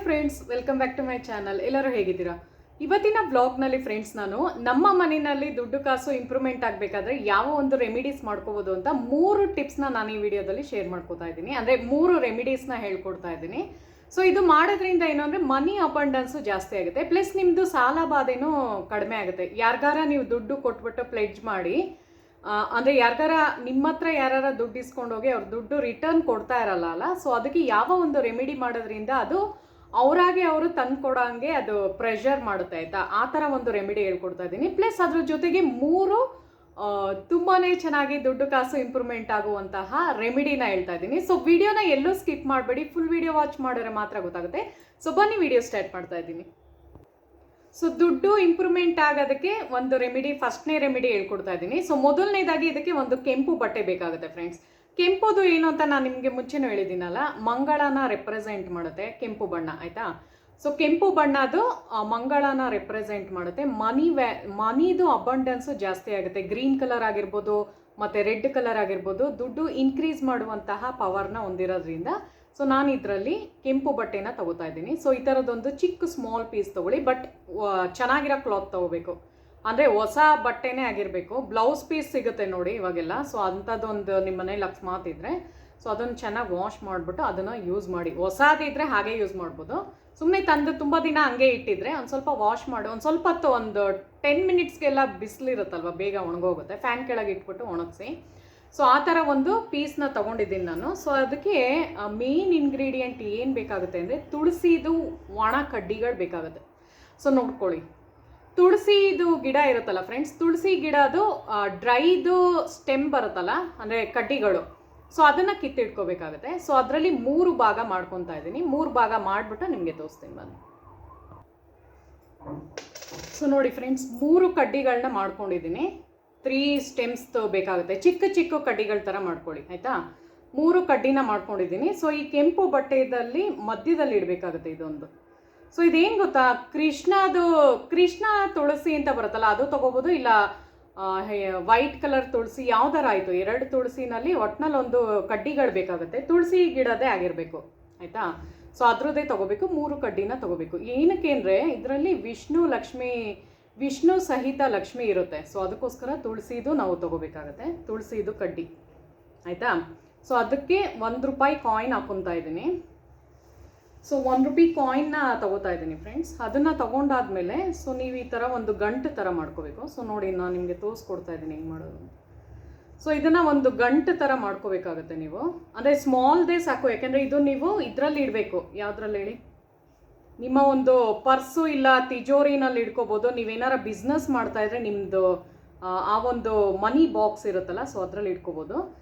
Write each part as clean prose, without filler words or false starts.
Friends, welcome back to my channel. ಎಲ್ಲರೂ ಹೇಗಿದ್ದೀರಾ? ಇವತ್ತಿನ ವ್ಲಾಗ್ನಲ್ಲಿ ಫ್ರೆಂಡ್ಸ್, ನಾನು ನಮ್ಮ ಮನೆಯಲ್ಲಿ ದುಡ್ಡು ಕಾಸು ಇಂಪ್ರೂವ್ಮೆಂಟ್ ಆಗಬೇಕಾದ್ರೆ ಯಾವ ಒಂದು ರೆಮಿಡೀಸ್ ಮಾಡ್ಕೋಬೋದು ಅಂತ 3 ಟಿಪ್ಸ್ನ ನಾನು ಈ ವಿಡಿಯೋದಲ್ಲಿ ಶೇರ್ ಮಾಡ್ಕೋತಾ ಇದ್ದೀನಿ. ಅಂದರೆ 3 ರೆಮಿಡೀಸ್ನ ಹೇಳ್ಕೊಡ್ತಾ ಇದ್ದೀನಿ. ಸೊ ಇದು ಮಾಡೋದ್ರಿಂದ ಏನು ಅಂದರೆ ಮನಿ ಅಬಂಡೆನ್ಸು ಜಾಸ್ತಿ ಆಗುತ್ತೆ, ಪ್ಲಸ್ ನಿಮ್ಮದು ಸಾಲ ಬಾಧೆನೂ ಕಡಿಮೆ ಆಗುತ್ತೆ. ಯಾರಿಗಾರ ನೀವು ದುಡ್ಡು ಕೊಟ್ಬಿಟ್ಟು ಪ್ಲೆಡ್ಜ್ ಮಾಡಿ, ಅಂದರೆ ಯಾರಿಗಾರ ನಿಮ್ಮ ಹತ್ರ ಯಾರು ದುಡ್ಡು ಇಸ್ಕೊಂಡೋಗಿ ಅವ್ರು ದುಡ್ಡು ರಿಟರ್ನ್ ಕೊಡ್ತಾ ಇರಲ್ಲ. ಸೊ ಅದಕ್ಕೆ ಯಾವ ಒಂದು ರೆಮಿಡಿ ಮಾಡೋದ್ರಿಂದ ಅದು ಅವರಾಗೆ ಅವರು ತಂದು ಕೊಡೋಂಗೆ ಅದು ಪ್ರೆಷರ್ ಮಾಡುತ್ತೆ, ಆಯಿತಾ? ಆ ಥರ ಒಂದು ರೆಮಿಡಿ ಹೇಳ್ಕೊಡ್ತಾ ಇದ್ದೀನಿ. ಪ್ಲಸ್ ಅದ್ರ ಜೊತೆಗೆ 3 ತುಂಬಾ ಚೆನ್ನಾಗಿ ದುಡ್ಡು ಕಾಸು ಇಂಪ್ರೂವ್ಮೆಂಟ್ ಆಗುವಂತಹ ರೆಮಿಡಿನ ಹೇಳ್ತಾ ಇದ್ದೀನಿ. ಸೊ ವಿಡಿಯೋನ ಎಲ್ಲೂ ಸ್ಕಿಪ್ ಮಾಡಬೇಡಿ, ಫುಲ್ ವಿಡಿಯೋ ವಾಚ್ ಮಾಡಿದ್ರೆ ಮಾತ್ರ ಗೊತ್ತಾಗುತ್ತೆ. ಸೊ ಬನ್ನಿ ವಿಡಿಯೋ ಸ್ಟಾರ್ಟ್ ಮಾಡ್ತಾ ಇದ್ದೀನಿ. ಸೊ ದುಡ್ಡು ಇಂಪ್ರೂವ್ಮೆಂಟ್ ಆಗೋದಕ್ಕೆ ಒಂದು ರೆಮಿಡಿ, ಫಸ್ಟ್ನೇ ರೆಮಿಡಿ ಹೇಳ್ಕೊಡ್ತಾ ಇದ್ದೀನಿ. ಸೊ ಮೊದಲನೇದಾಗಿ ಇದಕ್ಕೆ ಒಂದು ಕೆಂಪು ಬಟ್ಟೆ ಬೇಕಾಗುತ್ತೆ ಫ್ರೆಂಡ್ಸ್. ಕೆಂಪುದು ಏನು ಅಂತ ನಾನು ನಿಮಗೆ ಮುಂಚೆನೂ ಹೇಳಿದ್ದೀನಲ್ಲ, ಮಂಗಳನ ರೆಪ್ರೆಸೆಂಟ್ ಮಾಡುತ್ತೆ ಕೆಂಪು ಬಣ್ಣ, ಆಯಿತಾ? ಸೊ ಕೆಂಪು ಬಣ್ಣದು ಮಂಗಳನ ರೆಪ್ರೆಸೆಂಟ್ ಮಾಡುತ್ತೆ. ಮನಿದು ಅಬಂಡೆನ್ಸು ಜಾಸ್ತಿ ಆಗುತ್ತೆ. ಗ್ರೀನ್ ಕಲರ್ ಆಗಿರ್ಬೋದು ಮತ್ತು ರೆಡ್ ಕಲರ್ ಆಗಿರ್ಬೋದು, ದುಡ್ಡು ಇನ್ಕ್ರೀಸ್ ಮಾಡುವಂತಹ ಪವರ್ನ ಹೊಂದಿರೋದ್ರಿಂದ ಸೊ ನಾನು ಇದರಲ್ಲಿ ಕೆಂಪು ಬಟ್ಟೆನ ತಗೋತಾ ಇದ್ದೀನಿ. ಸೊ ಈ ಥರದೊಂದು ಚಿಕ್ಕ ಸ್ಮಾಲ್ ಪೀಸ್ ತೊಗೊಳ್ಳಿ, ಬಟ್ ಚೆನ್ನಾಗಿರೋ ಕ್ಲಾತ್ ತೊಗೋಬೇಕು. ಅಂದರೆ ಹೊಸ ಬಟ್ಟೆನೇ ಆಗಿರಬೇಕು. ಬ್ಲೌಸ್ ಪೀಸ್ ಸಿಗುತ್ತೆ ನೋಡಿ ಇವಾಗೆಲ್ಲ. ಸೊ ಅಂಥದ್ದೊಂದು ನಿಮ್ಮ ಮನೇಲಿ ಅಕಸ್ಮಾತ್ ಇದ್ದರೆ ಸೊ ಅದನ್ನು ಚೆನ್ನಾಗಿ ವಾಶ್ ಮಾಡಿಬಿಟ್ಟು ಅದನ್ನು ಯೂಸ್ ಮಾಡಿ. ಹೊಸದಿದ್ದರೆ ಹಾಗೆ ಯೂಸ್ ಮಾಡ್ಬೋದು. ಸುಮ್ಮನೆ ತಂದು ತುಂಬ ದಿನ ಹಂಗೆ ಇಟ್ಟಿದ್ರೆ ಒಂದು ಸ್ವಲ್ಪ ವಾಶ್ ಮಾಡಿ ಒಂದು ಸ್ವಲ್ಪ ಹೊತ್ತು, ಒಂದು 10 ಮಿನಿಟ್ಸ್ಗೆಲ್ಲ ಬಿಸಿಲಿರುತ್ತಲ್ವ, ಬೇಗ ಒಣಗೋಗುತ್ತೆ. ಫ್ಯಾನ್ ಕೆಳಗೆ ಇಟ್ಬಿಟ್ಟು ಒಣಗಿಸಿ. ಸೊ ಆ ಥರ ಒಂದು ಪೀಸ್ನ ತೊಗೊಂಡಿದ್ದೀನಿ ನಾನು. ಸೊ ಅದಕ್ಕೆ ಮೇನ್ ಇಂಗ್ರೀಡಿಯೆಂಟ್ ಏನು ಬೇಕಾಗುತ್ತೆ ಅಂದರೆ ತುಳಸಿದು ಒಣ ಕಡ್ಡಿಗಳು ಬೇಕಾಗುತ್ತೆ. ಸೊ ನೋಡ್ಕೊಳ್ಳಿ, ತುಳಸಿದು ಗಿಡ ಇರುತ್ತಲ್ಲ ಫ್ರೆಂಡ್ಸ್, ತುಳಸಿ ಗಿಡದು ಡ್ರೈದು ಸ್ಟೆಮ್ ಬರುತ್ತಲ್ಲ, ಅಂದರೆ ಕಡ್ಡಿಗಳು, ಸೊ ಅದನ್ನು ಕಿತ್ತಿಟ್ಕೋಬೇಕಾಗುತ್ತೆ. ಸೊ ಅದರಲ್ಲಿ 3 ಭಾಗ ಮಾಡ್ಕೊತಾ ಇದ್ದೀನಿ. 3 ಭಾಗ ಮಾಡಿಬಿಟ್ಟು ನಿಮಗೆ ತೋರಿಸ್ತೀನಿ ಬನ್ನಿ. ಸೊ ನೋಡಿ ಫ್ರೆಂಡ್ಸ್, 3 ಕಡ್ಡಿಗಳನ್ನ ಮಾಡ್ಕೊಂಡಿದ್ದೀನಿ. 3 ಸ್ಟೆಮ್ಸ್ ಬೇಕಾಗುತ್ತೆ. ಚಿಕ್ಕ ಚಿಕ್ಕ ಕಡ್ಡಿಗಳ ಥರ ಮಾಡ್ಕೊಳ್ಳಿ, ಆಯಿತಾ? 3 ಕಡ್ಡಿನ ಮಾಡ್ಕೊಂಡಿದ್ದೀನಿ. ಸೊ ಈ ಕೆಂಪು ಬಟ್ಟೆಯಲ್ಲಿ ಮಧ್ಯದಲ್ಲಿ ಇಡಬೇಕಾಗುತ್ತೆ ಇದೊಂದು. ಸೊ ಇದೇನು ಗೊತ್ತಾ, ಕೃಷ್ಣ ತುಳಸಿ ಅಂತ ಬರುತ್ತಲ್ಲ, ಅದು ತೊಗೋಬೋದು. ಇಲ್ಲ ವೈಟ್ ಕಲರ್ ತುಳಸಿ, ಯಾವ್ದಾರ ಆಯಿತು. 2 ತುಳಸಿನಲ್ಲಿ ಒಟ್ಟಿನಲ್ಲಿ ಒಂದು ಕಡ್ಡಿಗಳು ಬೇಕಾಗುತ್ತೆ. ತುಳಸಿ ಗಿಡದೇ ಆಗಿರಬೇಕು, ಆಯಿತಾ? ಸೊ ಅದ್ರದ್ದೇ ತೊಗೋಬೇಕು. 3 ಕಡ್ಡಿನ ತೊಗೋಬೇಕು. ಏನಕ್ಕೆ ಅಂದರೆ ಇದರಲ್ಲಿ ವಿಷ್ಣು ಸಹಿತ ಲಕ್ಷ್ಮಿ ಇರುತ್ತೆ. ಸೊ ಅದಕ್ಕೋಸ್ಕರ ತುಳಸಿದು ನಾವು ತೊಗೋಬೇಕಾಗತ್ತೆ, ತುಳಸಿದು ಕಡ್ಡಿ, ಆಯಿತಾ? ಸೊ ಅದಕ್ಕೆ ₹1 ಕಾಯಿನ್ ಹಾಕೊತಾ ಇದ್ದೀನಿ. ಸೊ ₹1 ಕಾಯಿನ್ನ ತೊಗೋತಾ ಇದ್ದೀನಿ ಫ್ರೆಂಡ್ಸ್. ಅದನ್ನು ತೊಗೊಂಡಾದ್ಮೇಲೆ ಸೊ ನೀವು ಈ ಥರ ಒಂದು ಗಂಟು ಥರ ಮಾಡ್ಕೋಬೇಕು. ಸೊ ನೋಡಿ, ನಾನು ನಿಮಗೆ ತೋರಿಸ್ಕೊಡ್ತಾ ಇದ್ದೀನಿ ಹೆಂಗೆ ಮಾಡೋದು. ಸೊ ಇದನ್ನು ಒಂದು ಗಂಟು ಥರ ಮಾಡ್ಕೋಬೇಕಾಗತ್ತೆ ನೀವು. ಅಂದರೆ ಸ್ಮಾಲ್ದೇ ಸಾಕು, ಯಾಕೆಂದರೆ ಇದು ನೀವು ಇದರಲ್ಲಿ ಇಡಬೇಕು. ಯಾವುದ್ರಲ್ಲಿ ಹೇಳಿ? ನಿಮ್ಮ ಒಂದು ಪರ್ಸು ಇಲ್ಲ ತಿಜೋರಿನಲ್ಲಿ ಇಟ್ಕೋಬೋದು. ನೀವೇನಾರ ಬಿಸ್ನೆಸ್ ಮಾಡ್ತಾಯಿದ್ರೆ ನಿಮ್ಮದು ಆ ಒಂದು ಮನಿ ಬಾಕ್ಸ್ ಇರುತ್ತಲ್ಲ, ಸೊ ಅದರಲ್ಲಿ ಇಟ್ಕೋಬೋದು.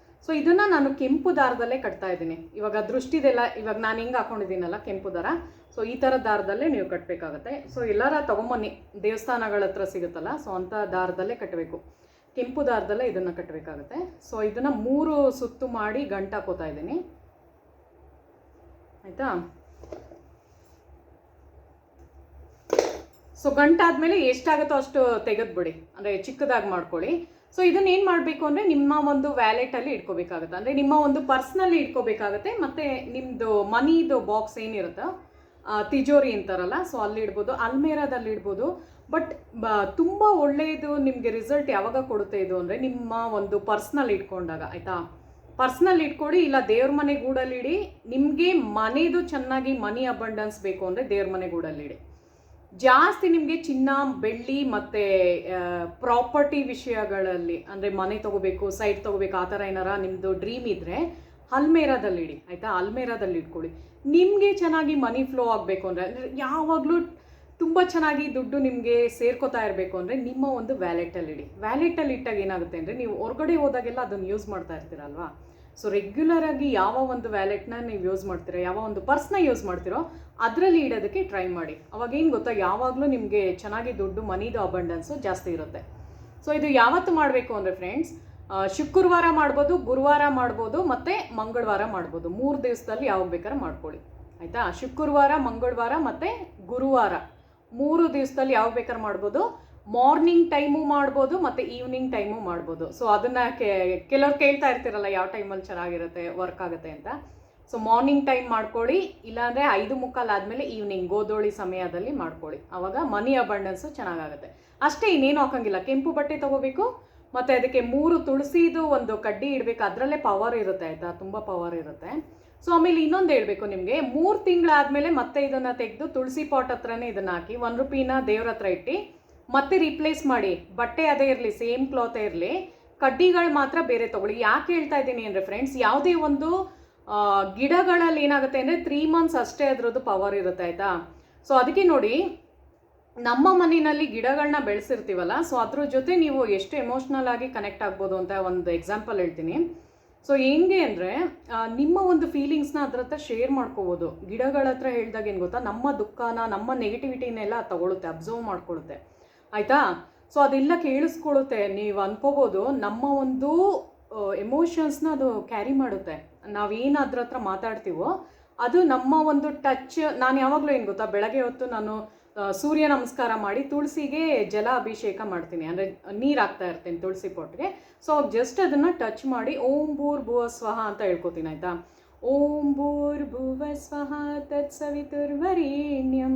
ಸೊ ಇದನ್ನು ನಾನು ಕೆಂಪು ದಾರದಲ್ಲೇ ಕಟ್ತಾ ಇದ್ದೀನಿ. ಇವಾಗ ದೃಷ್ಟಿದೆಲ್ಲ, ಇವಾಗ ನಾನು ಹಿಂಗೆ ಹಾಕೊಂಡಿದ್ದೀನಲ್ಲ ಕೆಂಪು ದಾರ, ಸೊ ಈ ಥರ ದಾರದಲ್ಲೇ ನೀವು ಕಟ್ಟಬೇಕಾಗತ್ತೆ. ಸೊ ಎಲ್ಲರ ತೊಗೊಂಬನ್ನಿ, ದೇವಸ್ಥಾನಗಳ ಹತ್ರ ಸಿಗುತ್ತಲ್ಲ, ಸೊ ಅಂಥ ದಾರದಲ್ಲೇ ಕಟ್ಟಬೇಕು. ಕೆಂಪು ದಾರದಲ್ಲೇ ಇದನ್ನು ಕಟ್ಟಬೇಕಾಗತ್ತೆ. ಸೊ ಇದನ್ನು 3 ಸುತ್ತು ಮಾಡಿ ಗಂಟು ಹಾಕೋತಾ ಇದ್ದೀನಿ, ಆಯಿತಾ? ಸೊ ಗಂಟಾದ್ಮೇಲೆ ಎಷ್ಟಾಗುತ್ತೋ ಅಷ್ಟು ತೆಗೆದುಬಿಡಿ, ಅಂದರೆ ಚಿಕ್ಕದಾಗಿ ಮಾಡ್ಕೊಳ್ಳಿ. ಸೊ ಇದನ್ನ ಏನು ಮಾಡಬೇಕು ಅಂದರೆ ನಿಮ್ಮ ಒಂದು ವ್ಯಾಲೆಟಲ್ಲಿ ಇಟ್ಕೋಬೇಕಾಗುತ್ತೆ, ಅಂದರೆ ನಿಮ್ಮ ಒಂದು ಪರ್ಸ್ನಲ್ಲಿ ಇಟ್ಕೋಬೇಕಾಗುತ್ತೆ. ಮತ್ತು ನಿಮ್ಮದು ಮನಿದು ಬಾಕ್ಸ್ ಏನಿರುತ್ತೋ, ತಿಜೋರಿ ಅಂತಾರಲ್ಲ, ಸೊ ಅಲ್ಲಿ ಇಡ್ಬೋದು, ಅಲ್ಮೇರಾದಲ್ಲಿ ಇಡ್ಬೋದು. ಬಟ್ ತುಂಬ ಒಳ್ಳೆಯದು ನಿಮಗೆ ರಿಸಲ್ಟ್ ಯಾವಾಗ ಕೊಡುತ್ತೆ ಇದು ಅಂದರೆ ನಿಮ್ಮ ಒಂದು ಪರ್ಸ್ನಲ್ಲಿ ಇಟ್ಕೊಂಡಾಗ, ಆಯಿತಾ? ಪರ್ಸ್ನಲ್ಲಿ ಇಟ್ಕೊಡಿ, ಇಲ್ಲ ದೇವ್ರ ಮನೆ ಗೂಡಲ್ಲಿ ಇಡಿ. ನಿಮಗೆ ಮನೆದು ಚೆನ್ನಾಗಿ ಮನಿ ಅಬಂಡೆನ್ಸ್ ಬೇಕು ಅಂದರೆ ದೇವ್ರ ಮನೆ ಗೂಡಲ್ಲಿ ಇಡಿ. ಜಾಸ್ತಿ ನಿಮಗೆ ಚಿನ್ನ ಬೆಳ್ಳಿ ಮತ್ತು ಪ್ರಾಪರ್ಟಿ ವಿಷಯಗಳಲ್ಲಿ, ಅಂದರೆ ಮನೆ ತೊಗೋಬೇಕು, ಸೈಟ್ ತೊಗೋಬೇಕು, ಆ ಥರ ಏನಾರ ನಿಮ್ಮದು ಡ್ರೀಮ್ ಇದ್ದರೆ ಅಲ್ಮೇರಾದಲ್ಲಿ ಇಡಿ, ಆಯಿತಾ? ಅಲ್ಮೇರಾದಲ್ಲಿ ಇಟ್ಕೊಳ್ಳಿ. ನಿಮಗೆ ಚೆನ್ನಾಗಿ ಮನಿ ಫ್ಲೋ ಆಗಬೇಕು ಅಂದರೆ, ಯಾವಾಗಲೂ ತುಂಬ ಚೆನ್ನಾಗಿ ದುಡ್ಡು ನಿಮಗೆ ಸೇರ್ಕೋತಾ ಇರಬೇಕು ಅಂದರೆ ನಿಮ್ಮ ಒಂದು ವ್ಯಾಲೆಟಲ್ಲಿ ಇಡಿ. ವ್ಯಾಲೆಟಲ್ಲಿ ಇಟ್ಟಾಗ ಏನಾಗುತ್ತೆ ಅಂದರೆ, ನೀವು ಹೊರಗಡೆ ಹೋದಾಗೆಲ್ಲ ಅದನ್ನು ಯೂಸ್ ಮಾಡ್ತಾ ಇರ್ತೀರಲ್ವಾ? ಸೊ ರೆಗ್ಯುಲರಾಗಿ ಯಾವ ಒಂದು ವ್ಯಾಲೆಟ್ನ ನೀವು ಯೂಸ್ ಮಾಡ್ತೀರೋ, ಯಾವ ಒಂದು ಪರ್ಸ್ನ ಯೂಸ್ ಮಾಡ್ತೀರೋ ಅದರಲ್ಲಿ ಇಡೋದಕ್ಕೆ ಟ್ರೈ ಮಾಡಿ. ಅವಾಗೇನು ಗೊತ್ತಾ, ಯಾವಾಗಲೂ ನಿಮಗೆ ಚೆನ್ನಾಗಿ ದುಡ್ಡು ಮನಿದು ಅಬಂಡೆನ್ಸು ಜಾಸ್ತಿ ಇರುತ್ತೆ. ಸೊ ಇದು ಯಾವತ್ತು ಮಾಡಬೇಕು ಅಂದರೆ ಫ್ರೆಂಡ್ಸ್, ಶುಕ್ರವಾರ ಮಾಡ್ಬೋದು, ಗುರುವಾರ ಮಾಡ್ಬೋದು, ಮತ್ತು ಮಂಗಳವಾರ ಮಾಡ್ಬೋದು. 3 ದಿವಸದಲ್ಲಿ ಯಾವಾಗ ಬೇಕಾದ್ರೆ ಮಾಡ್ಕೊಳ್ಳಿ, ಆಯಿತಾ? ಶುಕ್ರವಾರ, ಮಂಗಳವಾರ ಮತ್ತು ಗುರುವಾರ 3 ದಿವಸದಲ್ಲಿ ಯಾವಾಗ ಬೇಕಾದ್ರೆ ಮಾಡ್ಬೋದು. ಮಾರ್ನಿಂಗ್ ಟೈಮು ಮಾಡ್ಬೋದು ಮತ್ತು ಈವ್ನಿಂಗ್ ಟೈಮು ಮಾಡ್ಬೋದು. ಸೊ ಅದನ್ನು ಕೆಲವ್ರು ಕೇಳ್ತಾ ಇರ್ತೀರಲ್ಲ ಯಾವ ಟೈಮಲ್ಲಿ ಚೆನ್ನಾಗಿರುತ್ತೆ ವರ್ಕ್ ಆಗುತ್ತೆ ಅಂತ. ಸೊ ಮಾರ್ನಿಂಗ್ ಟೈಮ್ ಮಾಡ್ಕೊಳ್ಳಿ, ಇಲ್ಲಾಂದರೆ 5:45 ಆದಮೇಲೆ ಈವ್ನಿಂಗ್ ಗೋಧೂಳಿ ಸಮಯದಲ್ಲಿ ಮಾಡ್ಕೊಳ್ಳಿ. ಆವಾಗ ಮನಿ ಅಬಂಡೆನ್ಸು ಚೆನ್ನಾಗಾಗುತ್ತೆ. ಅಷ್ಟೇ, ಇನ್ನೇನು ಹಾಕೋಂಗಿಲ್ಲ. ಕೆಂಪು ಬಟ್ಟೆ ತೊಗೋಬೇಕು ಮತ್ತು ಅದಕ್ಕೆ 3 ತುಳಸಿದು ಒಂದು ಕಡ್ಡಿ ಇಡಬೇಕು. ಅದರಲ್ಲೇ ಪವರ್ ಇರುತ್ತೆ ಆಯಿತಾ, ತುಂಬ ಪವರ್ ಇರುತ್ತೆ. ಸೊ ಆಮೇಲೆ ಇನ್ನೊಂದು ಹೇಳಬೇಕು ನಿಮಗೆ, 3 ತಿಂಗಳಾದಮೇಲೆ ಮತ್ತೆ ಇದನ್ನು ತೆಗೆದು ತುಳಸಿ ಪಾಟ್ ಹತ್ರನೇ ಇದನ್ನು ಹಾಕಿ 1 ರೂಪಾಯಿನ ದೇವ್ರ ಹತ್ರ ಇಟ್ಟು ಮತ್ತೆ ರೀಪ್ಲೇಸ್ ಮಾಡಿ. ಬಟ್ಟೆ ಅದೇ ಇರಲಿ, ಸೇಮ್ ಕ್ಲಾತೇ ಇರಲಿ, ಕಡ್ಡಿಗಳು ಮಾತ್ರ ಬೇರೆ ತೊಗೊಳ್ಳಿ. ಯಾಕೆ ಹೇಳ್ತಾ ಇದ್ದೀನಿ ಅಂದರೆ ಫ್ರೆಂಡ್ಸ್, ಯಾವುದೇ ಒಂದು ಗಿಡಗಳಲ್ಲಿ ಏನಾಗುತ್ತೆ ಅಂದರೆ 3 ಮಂತ್ಸ್ ಅಷ್ಟೇ ಅದರದ್ದು ಪವರ್ ಇರುತ್ತೆ ಆಯಿತಾ. ಸೊ ಅದಕ್ಕೆ ನೋಡಿ, ನಮ್ಮ ಮನೆಯಲ್ಲಿ ಗಿಡಗಳನ್ನ ಬೆಳೆಸಿರ್ತೀವಲ್ಲ, ಸೊ ಅದ್ರ ಜೊತೆ ನೀವು ಎಷ್ಟು ಎಮೋಷ್ನಲ್ ಆಗಿ ಕನೆಕ್ಟ್ ಆಗ್ಬೋದು ಅಂತ ಒಂದು ಎಕ್ಸಾಂಪಲ್ ಹೇಳ್ತೀನಿ. ಸೊ ಹೆಂಗೆ ಅಂದರೆ, ನಿಮ್ಮ ಒಂದು ಫೀಲಿಂಗ್ಸ್ನ ಅದ್ರ ಹತ್ರ ಶೇರ್ ಮಾಡ್ಕೋಬೋದು. ಗಿಡಗಳ ಹತ್ರ ಹೇಳಿದಾಗ ಏನು ಗೊತ್ತಾ, ನಮ್ಮ ದುಃಖನ, ನಮ್ಮ ನೆಗೆಟಿವಿಟಿನೆಲ್ಲ ತಗೊಳುತ್ತೆ, ಅಬ್ಸರ್ವ್ ಮಾಡ್ಕೊಳ್ಳುತ್ತೆ ಆಯಿತಾ. ಸೊ ಅದೆಲ್ಲ ಕೇಳಿಸ್ಕೊಳ್ಳುತ್ತೆ. ನೀವು ಅನ್ಕೋಬೋದು ನಮ್ಮ ಒಂದು ಎಮೋಷನ್ಸ್ನ ಅದು ಕ್ಯಾರಿ ಮಾಡುತ್ತೆ. ನಾವೇನು ಅದ್ರ ಹತ್ರ ಮಾತಾಡ್ತೀವೋ ಅದು ನಮ್ಮ ಒಂದು ಟಚ್. ನಾನು ಯಾವಾಗಲೂ ಏನು ಗೊತ್ತಾ, ಬೆಳಗ್ಗೆ ಹೊತ್ತು ನಾನು ಸೂರ್ಯ ನಮಸ್ಕಾರ ಮಾಡಿ ತುಳಸಿಗೆ ಜಲ ಅಭಿಷೇಕ ಮಾಡ್ತೀನಿ, ಅಂದರೆ ನೀರು ಹಾಕ್ತಾ ಇರ್ತೀನಿ ತುಳಸಿ ಪೊಟ್ಗೆ. ಸೊ ಜಸ್ಟ್ ಅದನ್ನು ಟಚ್ ಮಾಡಿ ಓಂ ಭೂರ್ಭುವ ಸ್ವಹ ಅಂತ ಹೇಳ್ಕೊತೀನಿ ಆಯಿತಾ. ಓಂ ಭೂರ್ಭುವ ಸ್ವಹ ತತ್ಸವಿತುರ್ವರೆಣ್ಯಂ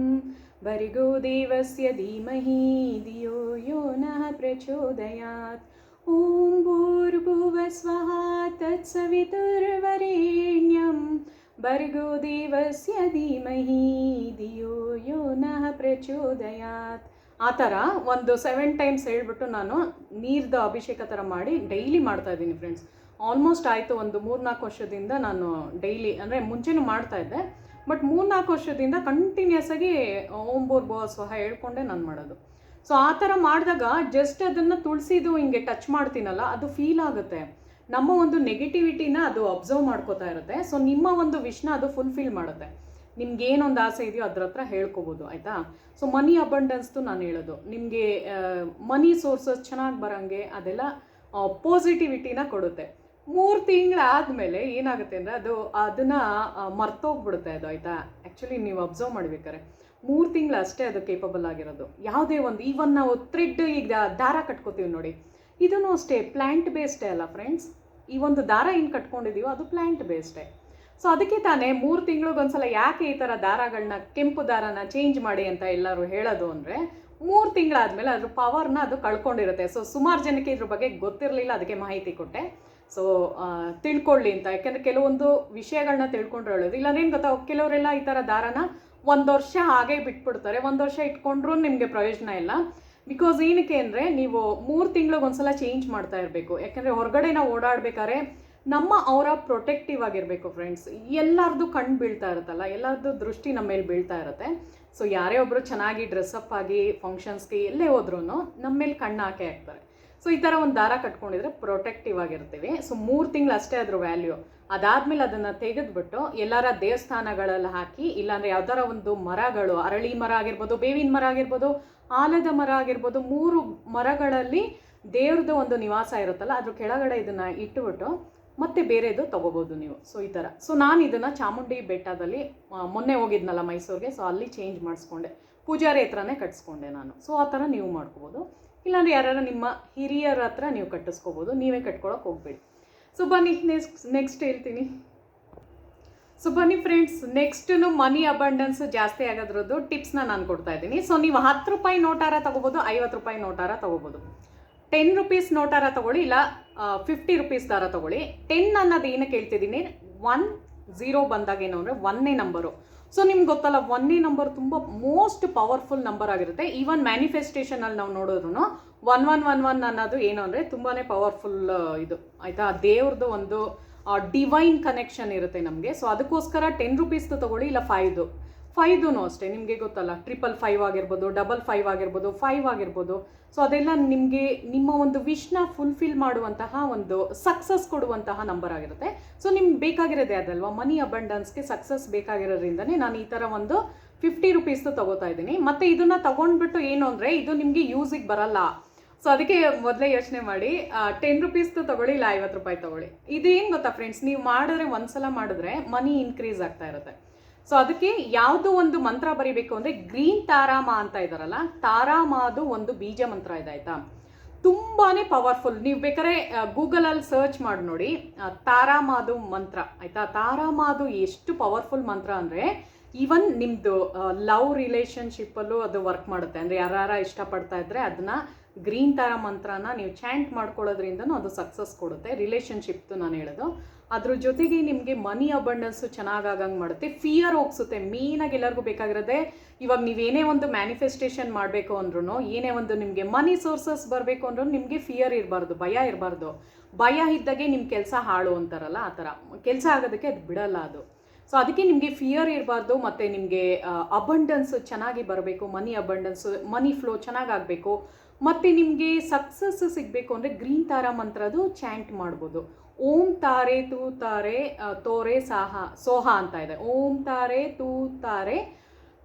ಭರ್ಗೋ ದೇವಸ್ಯ ಧೀಮಹಿ ಧಿಯೋ ಯೋ ನಃ ಪ್ರಚೋದಯಾತ್. ಓಂ ಭೂರ್ಭುವ ಸ್ವಹ ತತ್ಸವಿತುರ್ವರೆಣ್ಯಂ ಭರ್ಗೋ ದೇವಸ್ಯ ಧೀಮಹಿ ಧಿಯೋ ಯೋ ನಃ ಪ್ರಚೋದಯಾತ್. ಆ ಥರ ಒಂದು 7 ಟೈಮ್ಸ್ ಹೇಳ್ಬಿಟ್ಟು ನಾನು ನೀರ್ದು ಅಭಿಷೇಕ ಥರ ಮಾಡಿ ಡೈಲಿ ಮಾಡ್ತಾ ಇದ್ದೀನಿ ಫ್ರೆಂಡ್ಸ್. ಆಲ್ಮೋಸ್ಟ್ ಆಯಿತು ಒಂದು 3-4 ವರ್ಷದಿಂದ ನಾನು ಡೈಲಿ, ಅಂದರೆ ಮುಂಚೆನೂ ಮಾಡ್ತಾಯಿದ್ದೆ, ಬಟ್ 3-4 ವರ್ಷದಿಂದ ಕಂಟಿನ್ಯೂಸ್ ಆಗಿ ಓಂ ಭೂರ್ಭುವ ಸ್ವಹ ಹೇಳ್ಕೊಂಡೆ ನಾನು ಮಾಡೋದು. ಸೊ ಆ ಥರ ಮಾಡಿದಾಗ ಜಸ್ಟ್ ಅದನ್ನು ತುಳಸಿದು ಹಿಂಗೆ ಟಚ್ ಮಾಡ್ತೀನಲ್ಲ, ಅದು ಫೀಲ್ ಆಗುತ್ತೆ. ನಮ್ಮ ಒಂದು ನೆಗೆಟಿವಿಟಿನ ಅದು ಅಬ್ಸರ್ವ್ ಮಾಡ್ಕೋತಾ ಇರುತ್ತೆ. ಸೊ ನಿಮ್ಮ ಒಂದು ವಿಶ್ನ ಅದು ಫುಲ್ಫಿಲ್ ಮಾಡುತ್ತೆ. ನಿಮ್ಗೆ ಏನೊಂದು ಆಸೆ ಇದೆಯೋ ಅದ್ರ ಹತ್ರ ಹೇಳ್ಕೊಬೋದು ಆಯಿತಾ. ಸೊ ಮನಿ ಅಬಂಡೆನ್ಸ್ದು ನಾನು ಹೇಳೋದು, ನಿಮಗೆ ಮನಿ ಸೋರ್ಸಸ್ ಚೆನ್ನಾಗಿ ಬರೋಂಗೆ ಅದೆಲ್ಲ ಪಾಸಿಟಿವಿಟಿನ ಕೊಡುತ್ತೆ. 3 ತಿಂಗಳಾದಮೇಲೆ ಏನಾಗುತ್ತೆ ಅಂದರೆ ಅದನ್ನು ಮರ್ತೋಗ್ಬಿಡುತ್ತೆ ಅದು ಆಯಿತಾ. ಆ್ಯಕ್ಚುಲಿ ನೀವು ಅಬ್ಸರ್ವ್ ಮಾಡಬೇಕಾರೆ 3 ತಿಂಗಳು ಅಷ್ಟೇ ಅದು ಕೇಪಬಲ್ ಆಗಿರೋದು. ಯಾವುದೇ ಒಂದು, ಈವನ್ ನಾವು ಥ್ರೆಡ್ ಈಗ ದಾರ ಕಟ್ಕೋತೀವಿ ನೋಡಿ, ಇದೂ ಅಷ್ಟೇ ಪ್ಲ್ಯಾಂಟ್ ಬೇಸ್ಡೇ ಅಲ್ಲ ಫ್ರೆಂಡ್ಸ್. ಈ ಒಂದು ದಾರ ಏನು ಕಟ್ಕೊಂಡಿದ್ದೀವೋ ಅದು ಪ್ಲ್ಯಾಂಟ್ ಬೇಸ್ಡೇ. ಸೊ ಅದಕ್ಕೆ ತಾನೇ 3 ತಿಂಗಳಿಗೊಂದ್ಸಲ ಯಾಕೆ ಈ ಥರ ದಾರಗಳನ್ನ, ಕೆಂಪು ದಾರನ ಚೇಂಜ್ ಮಾಡಿ ಅಂತ ಎಲ್ಲರೂ ಹೇಳೋದು ಅಂದರೆ, 3 ತಿಂಗಳಾದಮೇಲೆ ಅದ್ರ ಪವರ್ನ ಅದು ಕಳ್ಕೊಂಡಿರುತ್ತೆ. ಸೊ ಸುಮಾರು ಜನಕ್ಕೆ ಇದ್ರ ಬಗ್ಗೆ ಗೊತ್ತಿರಲಿಲ್ಲ, ಅದಕ್ಕೆ ಮಾಹಿತಿ ಕೊಟ್ಟೆ. ಸೊ ತಿಳ್ಕೊಳ್ಳಿ ಅಂತ. ಯಾಕೆಂದರೆ ಕೆಲವೊಂದು ವಿಷಯಗಳನ್ನ ತಿಳ್ಕೊಂಡ್ರೆ ಹೇಳೋದು. ಇಲ್ಲಾಂದ್ರೆ ಏನು ಗೊತ್ತಾ, ಕೆಲವರೆಲ್ಲ ಈ ಥರ ದಾರನ 1 ವರ್ಷ ಹಾಗೆ ಬಿಟ್ಬಿಡ್ತಾರೆ. 1 ವರ್ಷ ಇಟ್ಕೊಂಡ್ರೂ ನಿಮಗೆ ಪ್ರಯೋಜನ ಇಲ್ಲ. ಬಿಕಾಸ್ ಏನಕ್ಕೆ ಅಂದರೆ, ನೀವು 3 ತಿಂಗಳಿಗೊಂದ್ಸಲ ಚೇಂಜ್ ಮಾಡ್ತಾ ಇರಬೇಕು. ಯಾಕೆಂದರೆ ಹೊರಗಡೆ ನಾವು ಓಡಾಡಬೇಕಾದ್ರೆ ನಮ್ಮ ಅವರ ಪ್ರೊಟೆಕ್ಟಿವ್ ಆಗಿರಬೇಕು ಫ್ರೆಂಡ್ಸ್. ಎಲ್ಲರದ್ದು ಕಣ್ಣು ಬೀಳ್ತಾ ಇರುತ್ತಲ್ಲ, ಎಲ್ಲರದ್ದು ದೃಷ್ಟಿ ನಮ್ಮ ಮೇಲೆ ಬೀಳ್ತಾ ಇರುತ್ತೆ. ಸೊ ಯಾರೇ ಒಬ್ಬರು ಚೆನ್ನಾಗಿ ಡ್ರೆಸ್ಅಪ್ ಆಗಿ ಫಂಕ್ಷನ್ಸ್ಗೆ ಎಲ್ಲೇ ಹೋದ್ರೂ ನಮ್ಮ ಮೇಲೆ ಕಣ್ಣು ಹಾಕೇ ಹಾಕ್ತಾರೆ. ಸೊ ಈ ಥರ ಒಂದು ದಾರ ಕಟ್ಕೊಂಡಿದ್ರೆ ಪ್ರೊಟೆಕ್ಟಿವ್ ಆಗಿರ್ತೀವಿ. ಸೊ 3 ತಿಂಗಳು ಅಷ್ಟೇ ಅದ್ರ ವ್ಯಾಲ್ಯೂ. ಅದಾದಮೇಲೆ ಅದನ್ನು ತೆಗೆದುಬಿಟ್ಟು ಎಲ್ಲರ ದೇವಸ್ಥಾನಗಳಲ್ಲಿ ಹಾಕಿ, ಇಲ್ಲಾಂದರೆ ಯಾವ್ದಾರ ಒಂದು ಮರಗಳು, ಅರಳಿ ಮರ ಆಗಿರ್ಬೋದು, ಬೇವಿನ ಮರ ಆಗಿರ್ಬೋದು, ಆಲದ ಮರ ಆಗಿರ್ಬೋದು, 3 ಮರಗಳಲ್ಲಿ ದೇವ್ರದ್ದು ಒಂದು ನಿವಾಸ ಇರುತ್ತಲ್ಲ, ಅದ್ರ ಕೆಳಗಡೆ ಇದನ್ನು ಇಟ್ಟುಬಿಟ್ಟು ಮತ್ತೆ ಬೇರೆದು ತೊಗೋಬೋದು ನೀವು. ಸೊ ಈ ಥರ. ಸೊ ನಾನು ಇದನ್ನು ಚಾಮುಂಡಿ ಬೆಟ್ಟದಲ್ಲಿ ಮೊನ್ನೆ ಹೋಗಿದ್ನಲ್ಲ ಮೈಸೂರಿಗೆ, ಸೊ ಅಲ್ಲಿ ಚೇಂಜ್ ಮಾಡಿಸ್ಕೊಂಡೆ, ಪೂಜಾರಿ ಹತ್ರನೇ ಕಟ್ಸ್ಕೊಂಡೆ ನಾನು. ಸೊ ಆ ಥರ ನೀವು ಮಾಡ್ಕೋಬೋದು. ಇಲ್ಲಾಂದರೆ ಯಾರು ನಿಮ್ಮ ಹಿರಿಯರ ಹತ್ರ ನೀವು ಕಟ್ಟಿಸ್ಕೋಬೋದು, ನೀವೇ ಕಟ್ಕೊಳಕ್ಕೆ ಹೋಗ್ಬೇಡಿ. ಸೊ ಬನ್ನಿ ನೆಕ್ಸ್ಟ್ ಹೇಳ್ತೀನಿ. ಸೊ ಬನ್ನಿ ಫ್ರೆಂಡ್ಸ್, ನೆಕ್ಸ್ಟ್ ಮನಿ ಅಬಂಡೆನ್ಸ್ ಜಾಸ್ತಿ ಆಗೋದ್ರದ್ದು ಟಿಪ್ಸ್ನ ನಾನು ಕೊಡ್ತಾ ಇದ್ದೀನಿ. ಸೊ ನೀವು 10 ರೂಪಾಯಿ ನೋಟಾರ ತೊಗೋಬೋದು, 50 ರೂಪಾಯಿ ನೋಟಾರ ತೊಗೋಬೋದು, 10 ರೂಪೀಸ್ ನೋಟಾರ ತೊಗೊಳ್ಳಿ, ಇಲ್ಲ 50 ರೂಪೀಸ್ ದಾರ ತೊಗೊಳ್ಳಿ. 10 ಅನ್ನೋದು ಏನಕ್ಕೆ ಹೇಳ್ತಿದ್ದೀನಿ, 10 ಬಂದಾಗ ಏನು ಅಂದರೆ 1ನೇ ನಂಬರು. ಸೊ ನಿಮ್ಗೆ ಗೊತ್ತಲ್ಲ, 1ನೇ ನಂಬರ್ ತುಂಬ ಮೋಸ್ಟ್ ಪವರ್ಫುಲ್ ನಂಬರ್ ಆಗಿರುತ್ತೆ. ಈವನ್ ಮ್ಯಾನಿಫೆಸ್ಟೇಷನಲ್ಲಿ ನಾವು ನೋಡಿದ್ರು 1111 ಅನ್ನೋದು ಏನು ಅಂದರೆ ತುಂಬಾ ಪವರ್ಫುಲ್ ಇದು ಆಯಿತಾ. ದೇವ್ರದ್ದು ಒಂದು ಡಿವೈನ್ ಕನೆಕ್ಷನ್ ಇರುತ್ತೆ ನಮಗೆ. ಸೊ ಅದಕ್ಕೋಸ್ಕರ 10 ರೂಪೀಸ್ದು ತೊಗೊಳ್ಳಿ, ಇಲ್ಲ 5ದು ಅಷ್ಟೇ. ನಿಮಗೆ ಗೊತ್ತಲ್ಲ, 555 ಆಗಿರ್ಬೋದು, 55 ಆಗಿರ್ಬೋದು, 5 ಆಗಿರ್ಬೋದು. ಸೊ ಅದೆಲ್ಲ ನಿಮಗೆ ನಿಮ್ಮ ಒಂದು ವಿಶ್ನ ಫುಲ್ಫಿಲ್ ಮಾಡುವಂತಹ ಒಂದು ಸಕ್ಸಸ್ ಕೊಡುವಂತಹ ನಂಬರ್ ಆಗಿರುತ್ತೆ. ಸೊ ನಿಮ್ಗೆ ಬೇಕಾಗಿರೋದೇ ಅದಲ್ವಾ, ಮನಿ ಅಬಂಡೆನ್ಸ್ಗೆ ಸಕ್ಸಸ್ ಬೇಕಾಗಿರೋದ್ರಿಂದನೇ ನಾನು ಈ ಥರ ಒಂದು 50 ರೂಪೀಸ್ದು ತೊಗೋತಾ ಇದ್ದೀನಿ. ಮತ್ತು ಇದನ್ನು ತೊಗೊಂಡ್ಬಿಟ್ಟು ಏನು ಅಂದರೆ, ಇದು ನಿಮಗೆ ಯೂಸಿಗೆ ಬರಲ್ಲ. ಸೊ ಅದಕ್ಕೆ ಮೊದಲೇ ಯೋಚನೆ ಮಾಡಿ, 10 ರೂಪೀಸ್ದು ತೊಗೊಳ್ಳಿ, ಇಲ್ಲ 50 ರೂಪಾಯಿ ತೊಗೊಳ್ಳಿ. ಇದೇನು ಗೊತ್ತಾ ಫ್ರೆಂಡ್ಸ್, ನೀವು ಮಾಡಿದ್ರೆ ಒಂದ್ಸಲ ಮಾಡಿದ್ರೆ ಮನಿ ಇನ್ಕ್ರೀಸ್ ಆಗ್ತಾ ಇರುತ್ತೆ. ಸೊ ಅದಕ್ಕೆ ಯಾವುದೋ ಒಂದು ಮಂತ್ರ ಬರಿಬೇಕು ಅಂದರೆ, ಗ್ರೀನ್ ತಾರಾಮ ಅಂತ ಇದ್ದಾರಲ್ಲ, ತಾರಾಮಾದು ಒಂದು ಬೀಜ ಮಂತ್ರ ಇದೆ ಆಯಿತಾ. ತುಂಬಾ ಪವರ್ಫುಲ್. ನೀವು ಬೇಕಾದ್ರೆ ಗೂಗಲಲ್ಲಿ ಸರ್ಚ್ ಮಾಡಿ ನೋಡಿ, ತಾರಾಮಾದು ಮಂತ್ರ ಆಯಿತಾ. ತಾರಾಮಾದು ಎಷ್ಟು ಪವರ್ಫುಲ್ ಮಂತ್ರ ಅಂದರೆ ಈವನ್ ನಿಮ್ಮದು ಲವ್ ರಿಲೇಷನ್ಶಿಪ್ಪಲ್ಲೂ ಅದು ವರ್ಕ್ ಮಾಡುತ್ತೆ. ಅಂದರೆ ಯಾರು ಇಷ್ಟಪಡ್ತಾ ಇದ್ದರೆ ಅದನ್ನು ಗ್ರೀನ್ ತಾರಾ ಮಂತ್ರನ ನೀವು ಚಾಂಟ್ ಮಾಡ್ಕೊಳ್ಳೋದ್ರಿಂದನೂ ಅದು ಸಕ್ಸಸ್ ಕೊಡುತ್ತೆ. ರಿಲೇಷನ್ಶಿಪ್ದು ನಾನು ಹೇಳೋದು. ಅದ್ರ ಜೊತೆಗೆ ನಿಮಗೆ ಮನಿ ಅಬಂಡೆನ್ಸು ಚೆನ್ನಾಗಂಗೆ ಮಾಡುತ್ತೆ, ಫಿಯರ್ ಹೋಗ್ಸುತ್ತೆ. ಮೇಯ್ನಾಗಿ ಎಲ್ಲರಿಗೂ ಬೇಕಾಗಿರೋದೆ ಇವಾಗ ನೀವೇನೇ ಒಂದು ಮ್ಯಾನಿಫೆಸ್ಟೇಷನ್ ಮಾಡಬೇಕು ಅಂದ್ರೂ, ಏನೇ ಒಂದು ನಿಮಗೆ ಮನಿ ಸೋರ್ಸಸ್ ಬರಬೇಕು ಅಂದ್ರೂ ನಿಮಗೆ ಫಿಯರ್ ಇರಬಾರ್ದು, ಭಯ ಇರಬಾರ್ದು. ಭಯ ಇದ್ದಾಗೆ ನಿಮ್ಮ ಕೆಲಸ ಹಾಳು ಅಂತಾರಲ್ಲ, ಆ ಥರ ಕೆಲಸ ಆಗೋದಕ್ಕೆ ಅದು ಬಿಡಲ್ಲ ಅದು. ಸೊ ಅದಕ್ಕೆ ನಿಮಗೆ ಫಿಯರ್ ಇರಬಾರ್ದು. ಮತ್ತು ನಿಮಗೆ ಅಬಂಡೆನ್ಸ್ ಚೆನ್ನಾಗಿ ಬರಬೇಕು, ಮನಿ ಅಬಂಡೆನ್ಸು, ಮನಿ ಫ್ಲೋ ಚೆನ್ನಾಗಾಗಬೇಕು. ಮತ್ತು ನಿಮಗೆ ಸಕ್ಸಸ್ ಸಿಗಬೇಕು ಅಂದರೆ ಗ್ರೀನ್ ತಾರಾ ಮಂತ್ರದು ಚಾಂಟ್ ಮಾಡ್ಬೋದು. ಓಂ ತಾರೆ ತೂ ತಾರೆ ತೋರೆ ಸೋಹ ಅಂತ ಇದೆ. ಓಂ ತಾರೆ ತೂ ತಾರೆ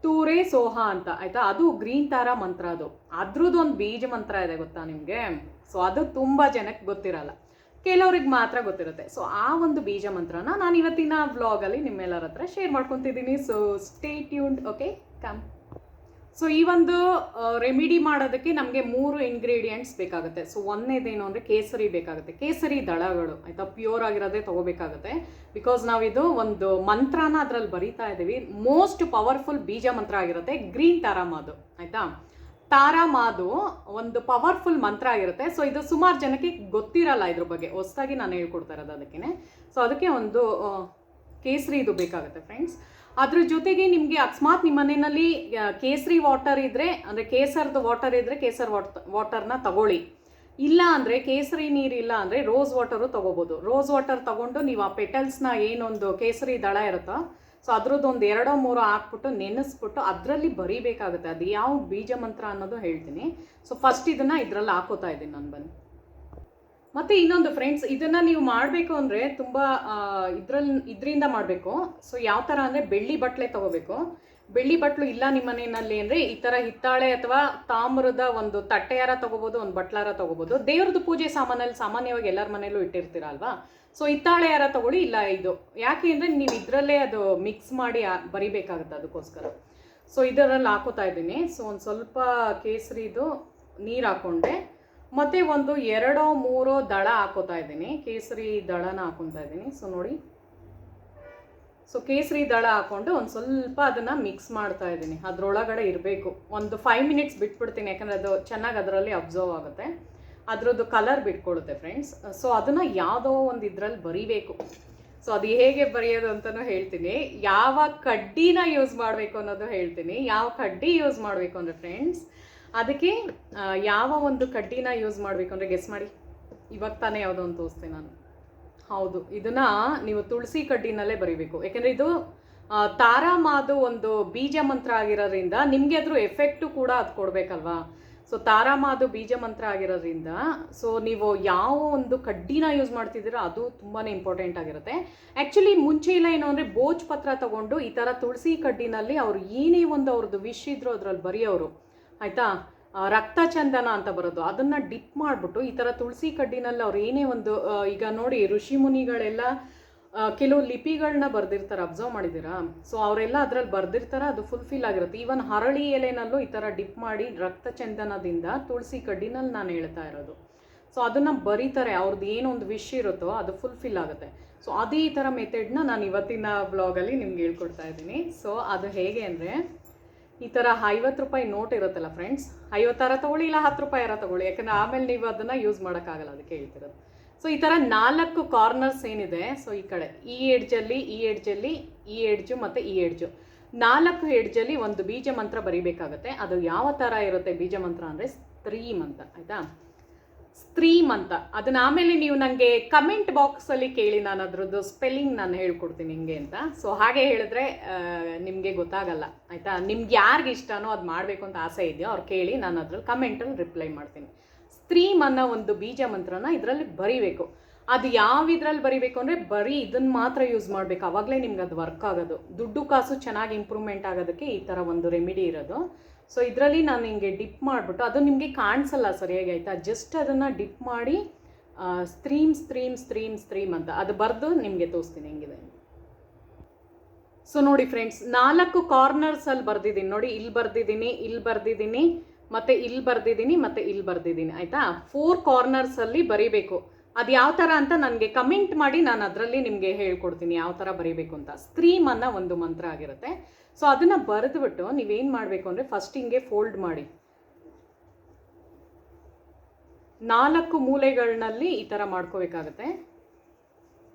ತೂರೆ ಸೋಹ ಅಂತ ಆಯಿತಾ. ಅದು ಗ್ರೀನ್ ತಾರಾ ಮಂತ್ರ. ಅದು ಅದ್ರದ್ದು ಒಂದು ಬೀಜ ಮಂತ್ರ ಇದೆ ಗೊತ್ತಾ ನಿಮಗೆ. ಸೊ ಅದು ತುಂಬ ಜನಕ್ಕೆ ಗೊತ್ತಿರಲ್ಲ, ಕೆಲವ್ರಿಗೆ ಮಾತ್ರ ಗೊತ್ತಿರುತ್ತೆ. ಸೊ ಆ ಒಂದು ಬೀಜ ಮಂತ್ರನ ನಾನು ಇವತ್ತಿನ ವ್ಲಾಗಲ್ಲಿ ನಿಮ್ಮೆಲ್ಲರ ಹತ್ರ ಶೇರ್ ಮಾಡ್ಕೊತಿದ್ದೀನಿ. So stay tuned. Okay, come. So ಈ ಒಂದು ರೆಮಿಡಿ ಮಾಡೋದಕ್ಕೆ ನಮಗೆ 3 ಇಂಗ್ರೀಡಿಯೆಂಟ್ಸ್ ಬೇಕಾಗುತ್ತೆ. ಸೊ ಒಂದನೇದೇನು ಅಂದರೆ ಕೇಸರಿ ಬೇಕಾಗುತ್ತೆ, ಕೇಸರಿ ದಳಗಳು ಆಯಿತಾ. ಪ್ಯೂರ್ ಆಗಿರೋದೇ ತೊಗೋಬೇಕಾಗುತ್ತೆ. ಬಿಕಾಸ್ ನಾವಿದು ಒಂದು ಮಂತ್ರನ ಅದರಲ್ಲಿ ಬರೀತಾ ಇದ್ದೀವಿ. ಮೋಸ್ಟ್ ಪವರ್ಫುಲ್ ಬೀಜ ಮಂತ್ರ ಆಗಿರುತ್ತೆ ಗ್ರೀನ್ ತಾರಾಮಾದು ಆಯಿತಾ. ತಾರಾಮಾದು ಒಂದು ಪವರ್ಫುಲ್ ಮಂತ್ರ ಆಗಿರುತ್ತೆ. ಸೊ ಇದು ಸುಮಾರು ಜನಕ್ಕೆ ಗೊತ್ತಿರಲ್ಲ ಇದ್ರ ಬಗ್ಗೆ, ಹೊಸದಾಗಿ ನಾನು ಹೇಳ್ಕೊಡ್ತಾ ಇರೋದು ಅದಕ್ಕೆ. ಸೊ ಅದಕ್ಕೆ ಒಂದು ಕೇಸರಿ ಇದು ಬೇಕಾಗುತ್ತೆ ಫ್ರೆಂಡ್ಸ್. ಅದ್ರ ಜೊತೆಗೆ ನಿಮಗೆ ಅಕಸ್ಮಾತ್ ನಿಮ್ಮ ಮನೆಯಲ್ಲಿ ಕೇಸರಿ ವಾಟರ್ ಇದ್ದರೆ, ಅಂದರೆ ಕೇಸರ್ದು ವಾಟರ್ ಇದ್ದರೆ ಕೇಸರ್ ವಾಟರ್ನ ತಗೊಳ್ಳಿ. ಇಲ್ಲ ಅಂದರೆ ಕೇಸರಿ ನೀರಿಲ್ಲ ಅಂದರೆ ರೋಸ್ ವಾಟರು ತೊಗೋಬೋದು. ರೋಸ್ ವಾಟರ್ ತೊಗೊಂಡು ನೀವು ಆ ಪೆಟಲ್ಸ್ನ ಏನೊಂದು ಕೇಸರಿ ದಳ ಇರುತ್ತೋ, ಸೊ ಅದ್ರದ್ದು ಒಂದು 2-3 ಹಾಕ್ಬಿಟ್ಟು ನೆನೆಸ್ಬಿಟ್ಟು ಅದರಲ್ಲಿ ಬರೀಬೇಕಾಗುತ್ತೆ. ಅದು ಯಾವ ಬೀಜ ಮಂತ್ರ ಅನ್ನೋದು ಹೇಳ್ತೀನಿ. ಸೊ ಫಸ್ಟ್ ಇದನ್ನು ಇದರಲ್ಲಿ ಹಾಕೋತಾ ಇದ್ದೀನಿ ನಾನು ಬನ್ನಿ. ಮತ್ತು ಇನ್ನೊಂದು ಫ್ರೆಂಡ್ಸ್, ಇದನ್ನು ನೀವು ಮಾಡಬೇಕು ಅಂದರೆ ತುಂಬ ಇದರಿಂದ ಮಾಡಬೇಕು. ಸೊ ಯಾವ ಥರ ಅಂದರೆ ಬೆಳ್ಳಿ ಬಟ್ಲೆ ತೊಗೋಬೇಕು. ಬೆಳ್ಳಿ ಬಟ್ಲು ಇಲ್ಲ ನಿಮ್ಮ ಮನೆಯಲ್ಲಿ ಅಂದರೆ ಈ ಥರ ಹಿತ್ತಾಳೆ ಅಥವಾ ತಾಮ್ರದ ಒಂದು ತಟ್ಟೆಯಾರ ತೊಗೋಬೋದು, ಒಂದು ಬಟ್ಲಾರ ತೊಗೋಬೋದು. ದೇವ್ರದ್ದು ಪೂಜೆ ಸಾಮಾನಲ್ಲಿ ಸಾಮಾನ್ಯವಾಗಿ ಎಲ್ಲರ ಮನೆಯಲ್ಲೂ ಇಟ್ಟಿರ್ತೀರ ಅಲ್ವಾ. ಸೊ ಹಿತ್ತಾಳೆ ಯಾರ ತೊಗೊಳ್ಳಿ, ಇಲ್ಲ ಇದು. ಯಾಕೆ ಅಂದರೆ ನೀವು ಇದರಲ್ಲೇ ಅದು ಮಿಕ್ಸ್ ಮಾಡಿ ಬರಿಬೇಕಾಗುತ್ತೆ, ಅದಕ್ಕೋಸ್ಕರ. ಸೊ ಇದರಲ್ಲಿ ಹಾಕೋತಾ ಇದ್ದೀನಿ. ಸೊ ಒಂದು ಸ್ವಲ್ಪ ಕೇಸರಿದು ನೀರು ಹಾಕ್ಕೊಂಡೆ, ಮತ್ತು ಒಂದು 2-3 ದಳ ಹಾಕೋತಾ ಇದ್ದೀನಿ. ಕೇಸರಿ ದಳನ ಹಾಕೊತಾ ಇದ್ದೀನಿ. ಸೊ ನೋಡಿ, ಸೊ ಕೇಸರಿ ದಳ ಹಾಕ್ಕೊಂಡು ಒಂದು ಸ್ವಲ್ಪ ಅದನ್ನು ಮಿಕ್ಸ್ ಮಾಡ್ತಾ ಇದ್ದೀನಿ. ಅದರೊಳಗಡೆ ಇರಬೇಕು. ಒಂದು 5 ಮಿನಿಟ್ಸ್ ಬಿಟ್ಬಿಡ್ತೀನಿ, ಯಾಕಂದರೆ ಅದು ಚೆನ್ನಾಗಿ ಅದರಲ್ಲಿ ಅಬ್ಸರ್ವ್ ಆಗುತ್ತೆ, ಅದರದ್ದು ಕಲರ್ ಬಿಟ್ಕೊಳ್ಳುತ್ತೆ ಫ್ರೆಂಡ್ಸ್. ಸೊ ಅದನ್ನು ಯಾವುದೋ ಒಂದು ಇದರಲ್ಲಿ ಬರಿಬೇಕು. ಸೊ ಅದು ಹೇಗೆ ಬರೆಯೋದು ಅಂತಲೂ ಹೇಳ್ತೀನಿ, ಯಾವ ಕಡ್ಡಿನ ಯೂಸ್ ಮಾಡಬೇಕು ಅನ್ನೋದು ಹೇಳ್ತೀನಿ. ಯಾವ ಕಡ್ಡಿ ಯೂಸ್ ಮಾಡಬೇಕು ಅಂದರೆ ಫ್ರೆಂಡ್ಸ್, ಅದಕ್ಕೆ ಯಾವ ಒಂದು ಕಡ್ಡಿನ ಯೂಸ್ ಮಾಡಬೇಕು ಅಂದರೆ ಗೆಸ್ ಮಾಡಿ. ಇವಾಗ ತಾನೇ ಯಾವುದೋ ಒಂದು ತೋರಿಸ್ತೀನಿ ನಾನು. ಹೌದು, ಇದನ್ನು ನೀವು ತುಳಸಿ ಕಡ್ಡಿನಲ್ಲೇ ಬರಿಬೇಕು. ಯಾಕೆಂದರೆ ಇದು ತಾರಾಮಾದು ಒಂದು ಬೀಜ ಮಂತ್ರ ಆಗಿರೋದ್ರಿಂದ ನಿಮಗೆ ಅದ್ರ ಎಫೆಕ್ಟು ಕೂಡ ಅದು ಕೊಡಬೇಕಲ್ವಾ. ಸೊ ತಾರಾಮಾದು ಬೀಜ ಮಂತ್ರ ಆಗಿರೋದ್ರಿಂದ ಸೊ ನೀವು ಯಾವ ಒಂದು ಕಡ್ಡಿನ ಯೂಸ್ ಮಾಡ್ತಿದ್ದೀರೋ ಅದು ತುಂಬಾ ಇಂಪಾರ್ಟೆಂಟ್ ಆಗಿರುತ್ತೆ. ಆ್ಯಕ್ಚುಲಿ ಮುಂಚೆ ಇಲ್ಲ ಏನು ಅಂದರೆ ಬೋಚ್ ಪತ್ರ ತೊಗೊಂಡು ಈ ಥರ ತುಳಸಿ ಕಡ್ಡಿನಲ್ಲಿ ಅವ್ರು ಏನೇ ಒಂದು ಅವ್ರದ್ದು ವಿಶ್ ಇದ್ರು ಅದರಲ್ಲಿ ಬರೆಯೋರು ಆಯಿತಾ. ರಕ್ತ ಚಂದನ ಅಂತ ಬರೋದು, ಅದನ್ನು ಡಿಪ್ ಮಾಡಿಬಿಟ್ಟು ಈ ಥರ ತುಳಸಿ ಕಡ್ಡಿನಲ್ಲಿ ಅವ್ರು ಏನೇ ಒಂದು ಈಗ ನೋಡಿ ಋಷಿ ಮುನಿಗಳೆಲ್ಲ ಕೆಲವು ಲಿಪಿಗಳನ್ನ ಬರೆದಿರ್ತಾರೆ, ಅಬ್ಸರ್ವ್ ಮಾಡಿದ್ದೀರಾ. ಸೊ ಅವರೆಲ್ಲ ಅದರಲ್ಲಿ ಬರೆದಿರ್ತಾರೆ, ಅದು ಫುಲ್ಫಿಲ್ ಆಗಿರುತ್ತೆ. ಈವನ್ ಹರಳಿ ಎಲೆನಲ್ಲೂ ಈ ಥರ ಡಿಪ್ ಮಾಡಿ ರಕ್ತ ಚಂದನದಿಂದ ತುಳಸಿ ಕಡ್ಡಿನಲ್ಲಿ ನಾನು ಹೇಳ್ತಾ ಇರೋದು. ಸೊ ಅದನ್ನು ಬರೀತಾರೆ, ಅವ್ರದ್ದು ಏನೊಂದು ವಿಶ್ ಇರುತ್ತೋ ಅದು ಫುಲ್ಫಿಲ್ ಆಗುತ್ತೆ. ಸೊ ಅದೇ ಈ ಥರ ಮೆಥಡ್ನ ನಾನು ಇವತ್ತಿನ ವ್ಲಾಗಲ್ಲಿ ನಿಮ್ಗೆ ಹೇಳ್ಕೊಡ್ತಾ ಇದ್ದೀನಿ. ಸೊ ಅದು ಹೇಗೆ ಅಂದರೆ, ಈ ಥರ 50 ರೂಪಾಯಿ ನೋಟ್ ಇರುತ್ತಲ್ಲ ಫ್ರೆಂಡ್ಸ್, 50 ತೊಗೊಳ್ಳಿ, ಇಲ್ಲ 10 ರೂಪಾಯಿ ತೊಗೊಳ್ಳಿ, ಯಾಕಂದರೆ ಆಮೇಲೆ ನೀವು ಅದನ್ನು ಯೂಸ್ ಮಾಡೋಕ್ಕಾಗಲ್ಲ, ಅದಕ್ಕೆ ಹೇಳ್ತಿರೋದು. ಸೊ ಈ ಥರ 4 ಕಾರ್ನರ್ಸ್ ಏನಿದೆ, ಸೊ ಈ ಕಡೆ ಈ ಎಡ್ಜಲ್ಲಿ, ಈ ಎಡ್ಜಲ್ಲಿ, ಈ ಎಡ್ಜು ಮತ್ತು ಈ ಎಡ್ಜು, 4 ಎಡ್ಜಲ್ಲಿ ಒಂದು ಬೀಜ ಮಂತ್ರ ಬರೀಬೇಕಾಗುತ್ತೆ. ಅದು ಯಾವ ಥರ ಇರುತ್ತೆ ಬೀಜ ಮಂತ್ರ ಅಂದರೆ ಸ್ತ್ರೀಮ್ ಅಂತ ಆಯಿತಾ. ಸ್ತ್ರೀಮ್ ಅಂತ. ಅದನ್ನ ಆಮೇಲೆ ನೀವು ನನಗೆ ಕಮೆಂಟ್ ಬಾಕ್ಸಲ್ಲಿ ಕೇಳಿ, ನಾನು ಅದರದ್ದು ಸ್ಪೆಲ್ಲಿಂಗ್ ನಾನು ಹೇಳ್ಕೊಡ್ತೀನಿ ಹಿಂಗೆ ಅಂತ. ಸೊ ಹಾಗೆ ಹೇಳಿದ್ರೆ ನಿಮಗೆ ಗೊತ್ತಾಗಲ್ಲ ಆಯಿತಾ. ನಿಮ್ಗೆ ಯಾರಿಗೆ ಇಷ್ಟನೋ ಅದು ಮಾಡಬೇಕು ಅಂತ ಆಸೆ ಇದೆಯೋ ಅವ್ರು ಕೇಳಿ, ನಾನು ಅದ್ರಲ್ಲಿ ಕಮೆಂಟಲ್ಲಿ ರಿಪ್ಲೈ ಮಾಡ್ತೀನಿ. ಸ್ತ್ರೀಮ್ ಅನ್ನೋ ಒಂದು ಬೀಜ ಮಂತ್ರನ ಇದರಲ್ಲಿ ಬರೀಬೇಕು. ಅದು ಯಾವ ಇದ್ರಲ್ಲಿ ಬರೀಬೇಕು ಅಂದರೆ ಬರೀ ಇದನ್ನು ಮಾತ್ರ ಯೂಸ್ ಮಾಡಬೇಕು, ಆವಾಗಲೇ ನಿಮ್ಗೆ ಅದು ವರ್ಕ್ ಆಗೋದು. ದುಡ್ಡು ಕಾಸು ಚೆನ್ನಾಗಿ ಇಂಪ್ರೂವ್ಮೆಂಟ್ ಆಗೋದಕ್ಕೆ ಈ ಥರ ಒಂದು ರೆಮಿಡಿ ಇರೋದು. ಸೊ ಇದರಲ್ಲಿ ನಾನು ಹಿಂಗೆ ಡಿಪ್ ಮಾಡಿಬಿಟ್ಟು, ಅದು ನಿಮಗೆ ಕಾಣಿಸಲ್ಲ ಸರಿಯಾಗಿ ಆಯಿತಾ, ಜಸ್ಟ್ ಅದನ್ನು ಡಿಪ್ ಮಾಡಿ ಸ್ಟ್ರೀಮ್ ಸ್ಟ್ರೀಮ್ ಸ್ಟ್ರೀಮ್ ಸ್ಟ್ರೀಮ್ ಅಂತ ಅದು ಬರೆದು ನಿಮಗೆ ತೋರಿಸ್ತೀನಿ ಹೆಂಗಿದೆ. ಸೊ ನೋಡಿ ಫ್ರೆಂಡ್ಸ್, 4 ಕಾರ್ನರ್ಸಲ್ಲಿ ಬರೆದಿದ್ದೀನಿ ನೋಡಿ. ಇಲ್ಲಿ ಬರೆದಿದ್ದೀನಿ, ಇಲ್ಲಿ ಬರೆದಿದ್ದೀನಿ, ಮತ್ತು ಇಲ್ಲಿ ಬರೆದಿದ್ದೀನಿ ಮತ್ತು ಇಲ್ಲಿ ಬರೆದಿದ್ದೀನಿ ಆಯಿತಾ. 4 ಕಾರ್ನರ್ಸಲ್ಲಿ ಬರೀಬೇಕು. ಅದು ಯಾವ ಥರ ಅಂತ ನನಗೆ ಕಮೆಂಟ್ ಮಾಡಿ, ನಾನು ಅದರಲ್ಲಿ ನಿಮಗೆ ಹೇಳ್ಕೊಡ್ತೀನಿ ಯಾವ ಥರ ಬರೀಬೇಕು ಅಂತ. ಸ್ತ್ರೀಮ್ ಅನ್ನೋ ಒಂದು ಮಂತ್ರ ಆಗಿರುತ್ತೆ. ಸೊ ಅದನ್ನು ಬರೆದುಬಿಟ್ಟು ನೀವೇನು ಮಾಡಬೇಕು ಅಂದರೆ ಫಸ್ಟ್ ಹಿಂಗೆ ಫೋಲ್ಡ್ ಮಾಡಿ 4 ಮೂಲೆಗಳಲ್ಲಿ ಈ ಥರ ಮಾಡ್ಕೋಬೇಕಾಗತ್ತೆ.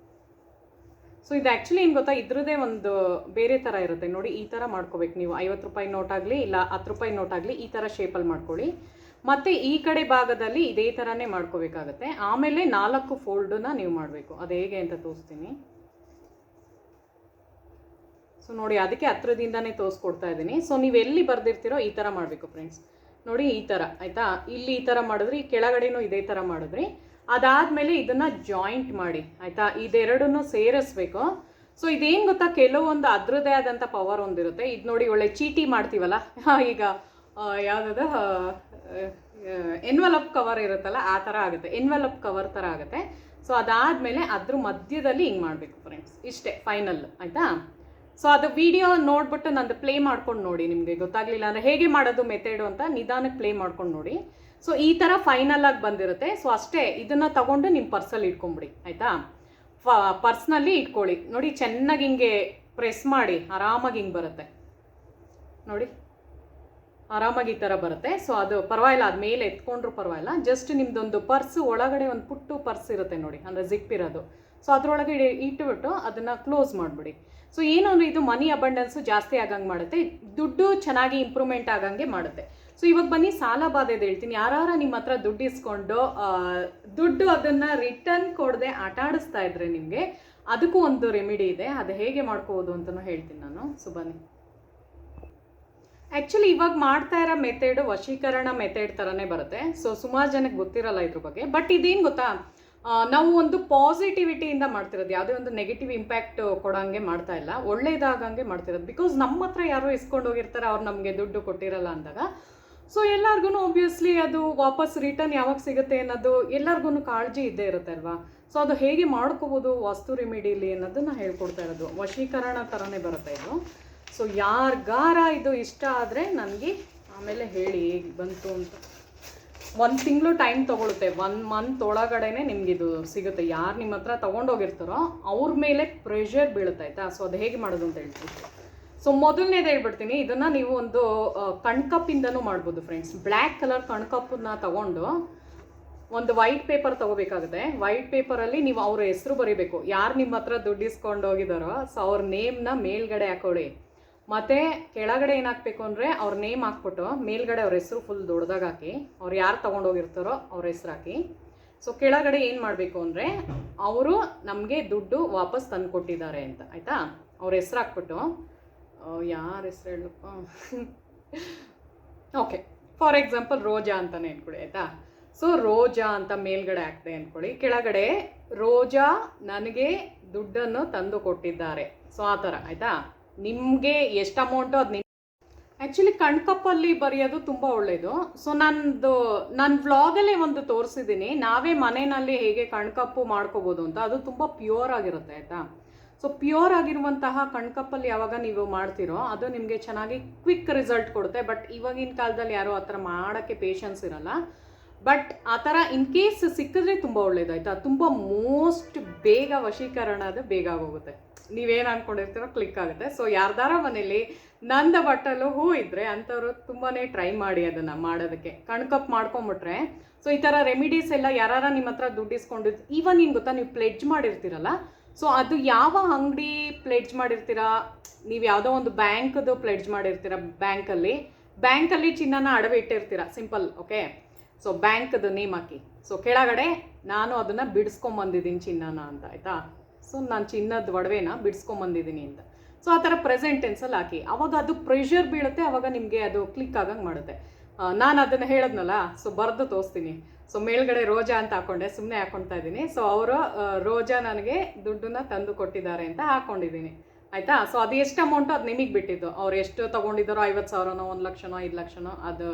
ಸೊ ಇದು ಆ್ಯಕ್ಚುಲಿ ಏನು ಗೊತ್ತಾ, ಇದ್ರದ್ದೇ ಒಂದು ಬೇರೆ ಥರ ಇರುತ್ತೆ ನೋಡಿ. ಈ ಥರ ಮಾಡ್ಕೋಬೇಕು ನೀವು. 50 ರೂಪಾಯಿ ನೋಟ್ ಆಗಲಿ ಇಲ್ಲ 10 ರೂಪಾಯಿ ನೋಟ್ ಆಗಲಿ ಈ ಥರ ಶೇಪಲ್ಲಿ ಮಾಡ್ಕೊಳ್ಳಿ. ಮತ್ತು ಈ ಕಡೆ ಭಾಗದಲ್ಲಿ ಇದೇ ಥರನೇ ಮಾಡ್ಕೋಬೇಕಾಗತ್ತೆ. ಆಮೇಲೆ 4 ಫೋಲ್ಡನ್ನ ನೀವು ಮಾಡಬೇಕು. ಅದು ಹೇಗೆ ಅಂತ ತೋರಿಸ್ತೀನಿ. ಸೊ ನೋಡಿ, ಅದಕ್ಕೆ ಹತ್ರದಿಂದನೇ ತೋರಿಸ್ಕೊಡ್ತಾ ಇದ್ದೀನಿ. ಸೊ ನೀವು ಎಲ್ಲಿ ಬರೆದಿರ್ತೀರೋ ಈ ಥರ ಮಾಡಬೇಕು ಫ್ರೆಂಡ್ಸ್. ನೋಡಿ ಈ ಥರ ಆಯಿತಾ. ಇಲ್ಲಿ ಈ ಥರ ಮಾಡಿದ್ರಿ, ಕೆಳಗಡೆನೂ ಇದೇ ಥರ ಮಾಡಿದ್ರಿ. ಅದಾದಮೇಲೆ ಇದನ್ನು ಜಾಯಿಂಟ್ ಮಾಡಿ ಆಯಿತಾ. ಇದೆರಡನ್ನೂ ಸೇರಿಸ್ಬೇಕು. ಸೊ ಇದೇನು ಗೊತ್ತಾ, ಕೆಲವೊಂದು ಅದರದ್ದೇ ಆದಂಥ ಪವರ್ ಒಂದಿರುತ್ತೆ. ಇದು ನೋಡಿ, ಒಳ್ಳೆ ಚೀಟಿ ಮಾಡ್ತೀವಲ್ಲ ಈಗ ಯಾವುದಾದ್ರು ಎನ್ವಲಪ್ ಕವರ್ ಇರುತ್ತಲ್ಲ ಆ ಥರ ಆಗುತ್ತೆ. ಎನ್ವಲಪ್ ಕವರ್ ಥರ ಆಗುತ್ತೆ. ಸೊ ಅದಾದಮೇಲೆ ಅದ್ರ ಮಧ್ಯದಲ್ಲಿ ಹಿಂಗೆ ಮಾಡಬೇಕು ಫ್ರೆಂಡ್ಸ್. ಇಷ್ಟೇ ಫೈನಲ್ ಆಯಿತಾ. ಸೊ ಅದು ವಿಡಿಯೋ ನೋಡ್ಬಿಟ್ಟು ನಂದು ಪ್ಲೇ ಮಾಡ್ಕೊಂಡು ನೋಡಿ. ನಿಮಗೆ ಗೊತ್ತಾಗಲಿಲ್ಲ ಅಂದರೆ ಹೇಗೆ ಮಾಡೋದು ಮೆಥಡು ಅಂತ ನಿಧಾನಕ್ಕೆ ಪ್ಲೇ ಮಾಡ್ಕೊಂಡು ನೋಡಿ. ಸೊ ಈ ಥರ ಫೈನಲ್ ಆಗಿ ಬಂದಿರುತ್ತೆ. ಸೊ ಅಷ್ಟೇ, ಇದನ್ನು ತಗೊಂಡು ನಿಮ್ಮ ಪರ್ಸಲ್ಲಿ ಇಟ್ಕೊಂಬಿಡಿ ಆಯಿತಾ. ಪರ್ಸ್ನಲ್ಲಿ ಇಟ್ಕೊಳ್ಳಿ. ನೋಡಿ ಚೆನ್ನಾಗಿ ಹಿಂಗೆ ಪ್ರೆಸ್ ಮಾಡಿ ಆರಾಮಾಗಿ ಹಿಂಗೆ ಬರುತ್ತೆ ನೋಡಿ, ಆರಾಮಾಗಿ ಈ ಥರ ಬರುತ್ತೆ. ಸೊ ಅದು ಪರವಾಗಿಲ್ಲ, ಅದು ಮೇಲೆ ಎತ್ಕೊಂಡ್ರು ಪರವಾಗಿಲ್ಲ. ಜಸ್ಟ್ ನಿಮ್ಮದೊಂದು ಪರ್ಸ್ ಒಳಗಡೆ ಒಂದು ಪುಟ್ಟು ಪರ್ಸ್ ಇರುತ್ತೆ ನೋಡಿ, ಅಂದರೆ ಜಿಪ್ ಇರೋದು. ಸೊ ಅದರೊಳಗೆ ಇಟ್ಟುಬಿಟ್ಟು ಅದನ್ನು ಕ್ಲೋಸ್ ಮಾಡಿಬಿಡಿ. ಸೊ ಏನು ಅಂದರೆ ಇದು ಮನಿ ಅಬಂಡೆನ್ಸು ಜಾಸ್ತಿ ಆಗಂಗೆ ಮಾಡುತ್ತೆ, ದುಡ್ಡು ಚೆನ್ನಾಗಿ ಇಂಪ್ರೂವ್ಮೆಂಟ್ ಆಗಂಗೆ ಮಾಡುತ್ತೆ. ಸೊ ಇವಾಗ ಬನ್ನಿ ಸಾಲ ಬಾಧೆದು ಹೇಳ್ತೀನಿ. ಯಾರು ನಿಮ್ಮ ಹತ್ರ ದುಡ್ಡು ಇಸ್ಕೊಂಡು ದುಡ್ಡು ಅದನ್ನು ರಿಟರ್ನ್ ಕೊಡದೆ ಆಟ ಆಡಿಸ್ತಾ ಇದ್ರೆ ನಿಮಗೆ, ಅದಕ್ಕೂ ಒಂದು ರೆಮಿಡಿ ಇದೆ. ಅದು ಹೇಗೆ ಮಾಡ್ಕೋಬೋದು ಅಂತಲೂ ಹೇಳ್ತೀನಿ ನಾನು. ಸೊ ಬನ್ನಿ. ಆ್ಯಕ್ಚುಲಿ ಇವಾಗ ಮಾಡ್ತಾ ಇರೋ ಮೆಥಡ್ ವಶೀಕರಣ ಮೆಥಡ್ ಥರನೇ ಬರುತ್ತೆ. ಸೊ ಸುಮಾರು ಜನಕ್ಕೆ ಗೊತ್ತಿರಲ್ಲ ಇದ್ರ ಬಗ್ಗೆ. ಬಟ್ ಇದೇನು ಗೊತ್ತಾ, ನಾವು ಒಂದು ಪಾಸಿಟಿವಿಟಿಯಿಂದ ಮಾಡ್ತಿರೋದು, ಯಾವುದೇ ಒಂದು ನೆಗೆಟಿವ್ ಇಂಪ್ಯಾಕ್ಟ್ ಕೊಡೋಂಗೆ ಮಾಡ್ತಾ ಇಲ್ಲ, ಒಳ್ಳೇದಾಗಂಗೆ ಮಾಡ್ತಿರೋದು. ಬಿಕಾಸ್ ನಮ್ಮ ಹತ್ರ ಯಾರೋ ಇಸ್ಕೊಂಡು ಹೋಗಿರ್ತಾರೆ, ಅವ್ರು ನಮಗೆ ದುಡ್ಡು ಕೊಟ್ಟಿರಲ್ಲ ಅಂದಾಗ. ಸೊ ಎಲ್ಲರಿಗೂ ಒಬ್ವಿಯಸ್ಲಿ ಅದು ವಾಪಸ್ ರಿಟರ್ನ್ ಯಾವಾಗ ಸಿಗುತ್ತೆ ಅನ್ನೋದು ಎಲ್ಲರಿಗೂ ಕಾಳಜಿ ಇದ್ದೇ ಇರುತ್ತೆ ಅಲ್ವಾ. ಸೊ ಅದು ಹೇಗೆ ಮಾಡ್ಕೋಬೋದು ವಾಸ್ತು ರೆಮಿಡಿಲಿ ಅನ್ನೋದನ್ನು ಹೇಳ್ಕೊಡ್ತಾ ಇರೋದು. ವಶೀಕರಣ ಥರನೇ ಬರುತ್ತೆ ಇದು. ಸೊ ಯಾರಿಗಾರ ಇದು ಇಷ್ಟ ಆದರೆ ನನಗೆ ಆಮೇಲೆ ಹೇಳಿ ಹೇಗೆ ಬಂತು ಅಂತ. 1 ತಿಂಗಳು ಟೈಮ್ ತೊಗೊಳುತ್ತೆ. 1 ಮಂತ್ ಒಳಗಡೆನೆ ನಿಮಗಿದು ಸಿಗುತ್ತೆ. ಯಾರು ನಿಮ್ಮ ಹತ್ರ ತೊಗೊಂಡೋಗಿರ್ತಾರೋ ಅವ್ರ ಮೇಲೆ ಪ್ರೆಷರ್ ಬೀಳುತ್ತೆ ಆಯಿತಾ. ಸೊ ಅದು ಹೇಗೆ ಮಾಡೋದು ಅಂತ ಹೇಳ್ತೀನಿ. ಸೊ ಮೊದಲನೇದು ಹೇಳ್ಬಿಡ್ತೀನಿ. ಇದನ್ನು ನೀವು ಒಂದು ಕಣ್ಕಪ್ಪಿಂದನೂ ಮಾಡ್ಬೋದು ಫ್ರೆಂಡ್ಸ್. ಬ್ಲ್ಯಾಕ್ ಕಲರ್ ಕಣ್ಕಪ್ಪನ್ನ ತಗೊಂಡು ಒಂದು ವೈಟ್ ಪೇಪರ್ ತೊಗೋಬೇಕಾಗುತ್ತೆ. ವೈಟ್ ಪೇಪರಲ್ಲಿ ನೀವು ಅವ್ರ ಹೆಸರು ಬರೀಬೇಕು, ಯಾರು ನಿಮ್ಮ ಹತ್ರ ದುಡ್ಡು ಇಸ್ಕೊಂಡು ಹೋಗಿದ್ದಾರೋ. ಸೊ ಅವ್ರ ನೇಮ್ನ ಮೇಲ್ಗಡೆ ಹಾಕೊಳ್ಳಿ. ಮತ್ತು ಕೆಳಗಡೆ ಏನು ಹಾಕಬೇಕು ಅಂದರೆ ಅವ್ರ ನೇಮ್ ಹಾಕ್ಬಿಟ್ಟು ಮೇಲ್ಗಡೆ ಅವ್ರ ಹೆಸರು ಫುಲ್ ದೊಡ್ಡದಾಗಿ ಹಾಕಿ, ಅವ್ರು ಯಾರು ತೊಗೊಂಡೋಗಿರ್ತಾರೋ ಅವ್ರ ಹೆಸ್ರು ಹಾಕಿ. ಸೊ ಕೆಳಗಡೆ ಏನು ಮಾಡಬೇಕು ಅಂದರೆ ಅವರು ನಮಗೆ ದುಡ್ಡು ವಾಪಸ್ ತಂದು ಕೊಟ್ಟಿದ್ದಾರೆ ಅಂತ ಆಯಿತಾ. ಅವ್ರ ಹೆಸ್ರು ಹಾಕ್ಬಿಟ್ಟು, ಯಾರ ಹೆಸ್ರು ಹೇಳಪ್ಪ, ಓಕೆ ಫಾರ್ ಎಕ್ಸಾಂಪಲ್ ರೋಜಾ ಅಂತಲೇ ಅಂದ್ಕೊಳ್ಳಿ ಆಯಿತಾ. ಸೊ ರೋಜಾ ಅಂತ ಮೇಲ್ಗಡೆ ಹಾಕ್ದೆ ಅಂದ್ಕೊಳ್ಳಿ, ಕೆಳಗಡೆ ರೋಜಾ ನನಗೆ ದುಡ್ಡನ್ನು ತಂದು ಕೊಟ್ಟಿದ್ದಾರೆ. ಸೊ ಆ ಥರ ಆಯಿತಾ. ನಿಮಗೆ ಎಷ್ಟು ಅಮೌಂಟು ಅದು ನಿಮ್ಮ ಆ್ಯಕ್ಚುಲಿ ಕಣ್ಕಪ್ಪಲ್ಲಿ ಬರೆಯೋದು ತುಂಬ ಒಳ್ಳೆಯದು. ಸೊ ನಾನು ವ್ಲಾಗಲ್ಲೇ ಒಂದು ತೋರಿಸಿದ್ದೀನಿ, ನಾವೇ ಮನೆಯಲ್ಲಿ ಹೇಗೆ ಕಣ್ಕಪ್ಪು ಮಾಡ್ಕೋಬೋದು ಅಂತ. ಅದು ತುಂಬ ಪ್ಯೂರ್ ಆಗಿರುತ್ತೆ ಆಯಿತಾ. ಸೊ ಪ್ಯೂರ್ ಆಗಿರುವಂತಹ ಕಣ್ಕಪ್ಪಲ್ಲಿ ಯಾವಾಗ ನೀವು ಮಾಡ್ತೀರೋ ಅದು ನಿಮಗೆ ಚೆನ್ನಾಗಿ ಕ್ವಿಕ್ ರಿಸಲ್ಟ್ ಕೊಡುತ್ತೆ. ಬಟ್ ಇವಾಗಿನ ಕಾಲದಲ್ಲಿ ಯಾರೂ ಆ ಥರ ಮಾಡೋಕ್ಕೆ ಪೇಷನ್ಸ್ ಇರಲ್ಲ. ಬಟ್ ಆ ಥರ ಇನ್ ಕೇಸ್ ಸಿಕ್ಕಿದ್ರೆ ತುಂಬ ಒಳ್ಳೇದಾಯ್ತಾ. ತುಂಬ ಮೋಸ್ಟ್ ಬೇಗ ವಶೀಕರಣ ಅದು ಬೇಗ ಆಗೋಗುತ್ತೆ. ನೀವೇನು ಅಂದ್ಕೊಂಡಿರ್ತೀರೋ ಕ್ಲಿಕ್ ಆಗುತ್ತೆ. ಸೊ ಯಾರ್ದಾರ ಮನೇಲಿ ನಂದ ಬಟ್ಟಲು ಹೂ ಇದ್ದರೆ ಅಂಥವ್ರು ತುಂಬಾ ಟ್ರೈ ಮಾಡಿ ಅದನ್ನು ಮಾಡೋದಕ್ಕೆ. ಕಣ್ಕಪ್ ಮಾಡ್ಕೊಂಬಿಟ್ರೆ ಸೊ ಈ ಥರ ರೆಮಿಡೀಸ್ ಎಲ್ಲ ಯಾರು ನಿಮ್ಮ ಹತ್ರ ದುಡ್ಡು ಇಸ್ಕೊಂಡಿದ್ದು, ಈವನ್ ಏನು ಗೊತ್ತಾ, ನೀವು ಪ್ಲೆಡ್ಜ್ ಮಾಡಿರ್ತೀರಲ್ಲ. ಸೊ ಅದು ಯಾವ ಅಂಗಡಿ ಪ್ಲೆಡ್ಜ್ ಮಾಡಿರ್ತೀರಾ, ನೀವು ಯಾವುದೋ ಒಂದು ಬ್ಯಾಂಕ್ದು ಪ್ಲೆಡ್ಜ್ ಮಾಡಿರ್ತೀರ, ಬ್ಯಾಂಕಲ್ಲಿ ಚಿನ್ನನ ಅಡವೆ ಇಟ್ಟಿರ್ತೀರ, ಸಿಂಪಲ್ ಓಕೆ. ಸೊ ಬ್ಯಾಂಕ್ದು ನೇಮ್ ಹಾಕಿ. ಸೊ ಕೆಳಗಡೆ ನಾನು ಅದನ್ನು ಬಿಡಿಸ್ಕೊಂಬಂದಿದ್ದೀನಿ ಚಿನ್ನನ ಅಂತ ಆಯಿತಾ. ಸೊ ನಾನು ಚಿನ್ನದ ಒಡವೆನ ಬಿಡಿಸ್ಕೊಂಬಂದಿದ್ದೀನಿ ಅಂತ. ಸೊ ಆ ಥರ ಪ್ರೆಸೆಂಟ್ ಟೆನ್ಸಲ್ಲಿ ಹಾಕಿ. ಆವಾಗ ಅದು ಪ್ರೆಷರ್ ಬೀಳುತ್ತೆ, ಆವಾಗ ನಿಮಗೆ ಅದು ಕ್ಲಿಕ್ ಆಗಂಗೆ ಮಾಡುತ್ತೆ. ನಾನು ಅದನ್ನು ಹೇಳಿದ್ನಲ್ಲ, ಸೊ ಬರೆದು ತೋರಿಸ್ತೀನಿ. ಸೊ ಮೇಲ್ಗಡೆ ರೋಜಾ ಅಂತ ಹಾಕ್ಕೊಂಡೆ, ಸುಮ್ಮನೆ ಹಾಕ್ಕೊಳ್ತಾ ಇದ್ದೀನಿ. ಸೊ ಅವರು ರೋಜಾ ನನಗೆ ದುಡ್ಡನ್ನ ತಂದು ಕೊಟ್ಟಿದ್ದಾರೆ ಅಂತ ಹಾಕ್ಕೊಂಡಿದ್ದೀನಿ ಆಯಿತಾ. ಸೊ ಅದು ಎಷ್ಟು ಅಮೌಂಟು ಅದು ನಿಮಗೆ ಬಿಟ್ಟಿದ್ದು. ಅವ್ರು ಎಷ್ಟು ತೊಗೊಂಡಿದ್ದಾರೋ, 50,000ನೋ 1,00,000ನೋ 5,00,000ನೋ, ಅದು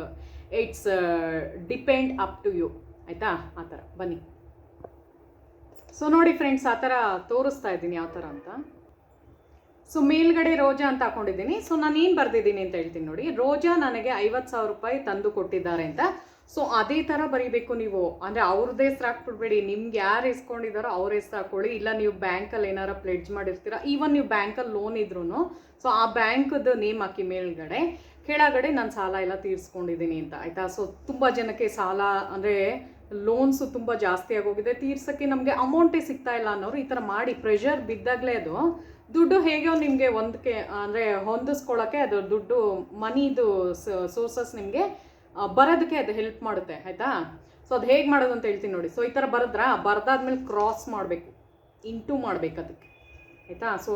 it's depend up to you ಆಯಿತಾ. ಆ ಥರ ಬನ್ನಿ. ಸೊ ನೋಡಿ ಫ್ರೆಂಡ್ಸ್, ಆ ಥರ ತೋರಿಸ್ತಾ ಇದ್ದೀನಿ ಯಾವ ಥರ ಅಂತ. ಸೊ ಮೇಲ್ಗಡೆ ರೋಜಾ ಅಂತ ಹಾಕೊಂಡಿದ್ದೀನಿ. ಸೊ ನಾನು ಏನು ಬರ್ದಿದ್ದೀನಿ ಅಂತ ಹೇಳ್ತೀನಿ ನೋಡಿ. ರೋಜಾ ನನಗೆ 50,000 ರೂಪಾಯಿ ತಂದು ಕೊಟ್ಟಿದ್ದಾರೆ ಅಂತ. ಸೊ ಅದೇ ಥರ ಬರೀಬೇಕು ನೀವು. ಅಂದರೆ ಅವ್ರದ್ದೇ ಹೆಸ್ರು ಹಾಕ್ಬಿಡ್ಬೇಡಿ, ನಿಮ್ಗೆ ಯಾರು ಇಸ್ಕೊಂಡಿದ್ದಾರೋ ಅವ್ರ ಹೆಸ್ರು ಹಾಕೊಳ್ಳಿ. ಇಲ್ಲ ನೀವು ಬ್ಯಾಂಕಲ್ಲಿ ಏನಾರ ಪ್ಲೆಡ್ಜ್ ಮಾಡಿರ್ತೀರ, ಈವನ್ ನೀವು ಬ್ಯಾಂಕಲ್ಲಿ ಲೋನ್ ಇದ್ರೂ ಸೊ ಆ ಬ್ಯಾಂಕದ್ದು ನೇಮ್ ಹಾಕಿ ಮೇಲ್ಗಡೆ, ಕೆಳಗಡೆ ನಾನು ಸಾಲ ಎಲ್ಲ ತೀರಿಸ್ಕೊಂಡಿದ್ದೀನಿ ಅಂತ, ಆಯಿತಾ. ಸೊ ತುಂಬ ಜನಕ್ಕೆ ಸಾಲ ಅಂದರೆ ಲೋನ್ಸು ತುಂಬ ಜಾಸ್ತಿ ಆಗೋಗಿದೆ, ತೀರ್ಸೋಕ್ಕೆ ನಮಗೆ ಅಮೌಂಟೇ ಸಿಗ್ತಾ ಇಲ್ಲ ಅನ್ನೋರು ಈ ಥರ ಮಾಡಿ ಪ್ರೆಷರ್ ಬಿದ್ದಾಗಲೇ ಅದು ದುಡ್ಡು ಹೇಗೋ ನಿಮಗೆ ಒಂದಕ್ಕೆ ಅಂದರೆ ಹೊಂದಿಸ್ಕೊಳ್ಳೋಕ್ಕೆ ಅದು ದುಡ್ಡು ಮನಿದು ಸೋರ್ಸಸ್ ನಿಮಗೆ ಬರೋದಕ್ಕೆ ಅದು ಹೆಲ್ಪ್ ಮಾಡುತ್ತೆ, ಆಯಿತಾ. ಸೊ ಅದು ಹೇಗೆ ಮಾಡೋದು ಅಂತ ಹೇಳ್ತೀನಿ ನೋಡಿ. ಸೊ ಈ ಥರ ಬರ್ದಾದ್ಮೇಲೆ ಕ್ರಾಸ್ ಮಾಡಬೇಕು, ಇಂಟು ಮಾಡಬೇಕು ಅದಕ್ಕೆ, ಆಯಿತಾ. ಸೊ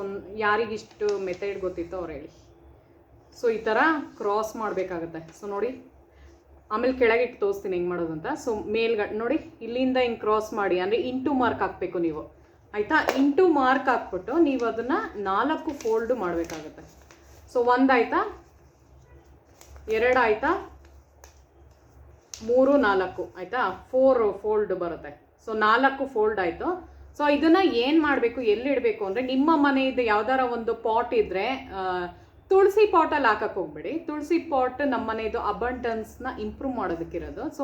ಯಾರಿಗಿಷ್ಟು ಮೆಥಡ್ ಗೊತ್ತಿತ್ತೋ ಅವ್ರು ಹೇಳಿ. ಸೊ ಈ ಥರ ಕ್ರಾಸ್ ಮಾಡಬೇಕಾಗತ್ತೆ. ಸೊ ನೋಡಿ, ಆಮೇಲೆ ಕೆಳಗೆ ಇಟ್ಟು ತೋರಿಸ್ತೀನಿ ಹೆಂಗೆ ಮಾಡೋದು ಅಂತ. ಸೊ ಮೇಲ್ಗಡೆ ನೋಡಿ, ಇಲ್ಲಿಂದ ಹಿಂಗೆ ಕ್ರಾಸ್ ಮಾಡಿ, ಅಂದರೆ ಇಂಟು ಮಾರ್ಕ್ ಹಾಕಬೇಕು ನೀವು, ಆಯಿತಾ. ಇಂಟು ಮಾರ್ಕ್ ಹಾಕ್ಬಿಟ್ಟು ನೀವು ಅದನ್ನು 4 ಫೋಲ್ಡು ಮಾಡಬೇಕಾಗತ್ತೆ. ಸೊ 1 ಆಯಿತಾ, 2 ಆಯಿತಾ, 3, 4 ಆಯಿತಾ, 4 ಫೋಲ್ಡ್ ಬರುತ್ತೆ. ಸೊ 4 ಫೋಲ್ಡ್ ಆಯಿತು. ಸೊ ಇದನ್ನು ಏನು ಮಾಡಬೇಕು, ಎಲ್ಲಿಡಬೇಕು ಅಂದರೆ, ನಿಮ್ಮ ಮನೆಯದು ಯಾವ್ದಾರ ಒಂದು ಪಾಟ್ ಇದ್ದರೆ ತುಳಸಿ ಪಾಟಲ್ಲಿ ಹಾಕಕ್ಕೆ ಹೋಗ್ಬೇಡಿ. ತುಳಸಿ ಪಾಟ್ ನಮ್ಮ ಮನೆಯದು ಅಬಂಡನ್ಸ್ನ ಇಂಪ್ರೂವ್ ಮಾಡೋದಕ್ಕಿರೋದು. ಸೊ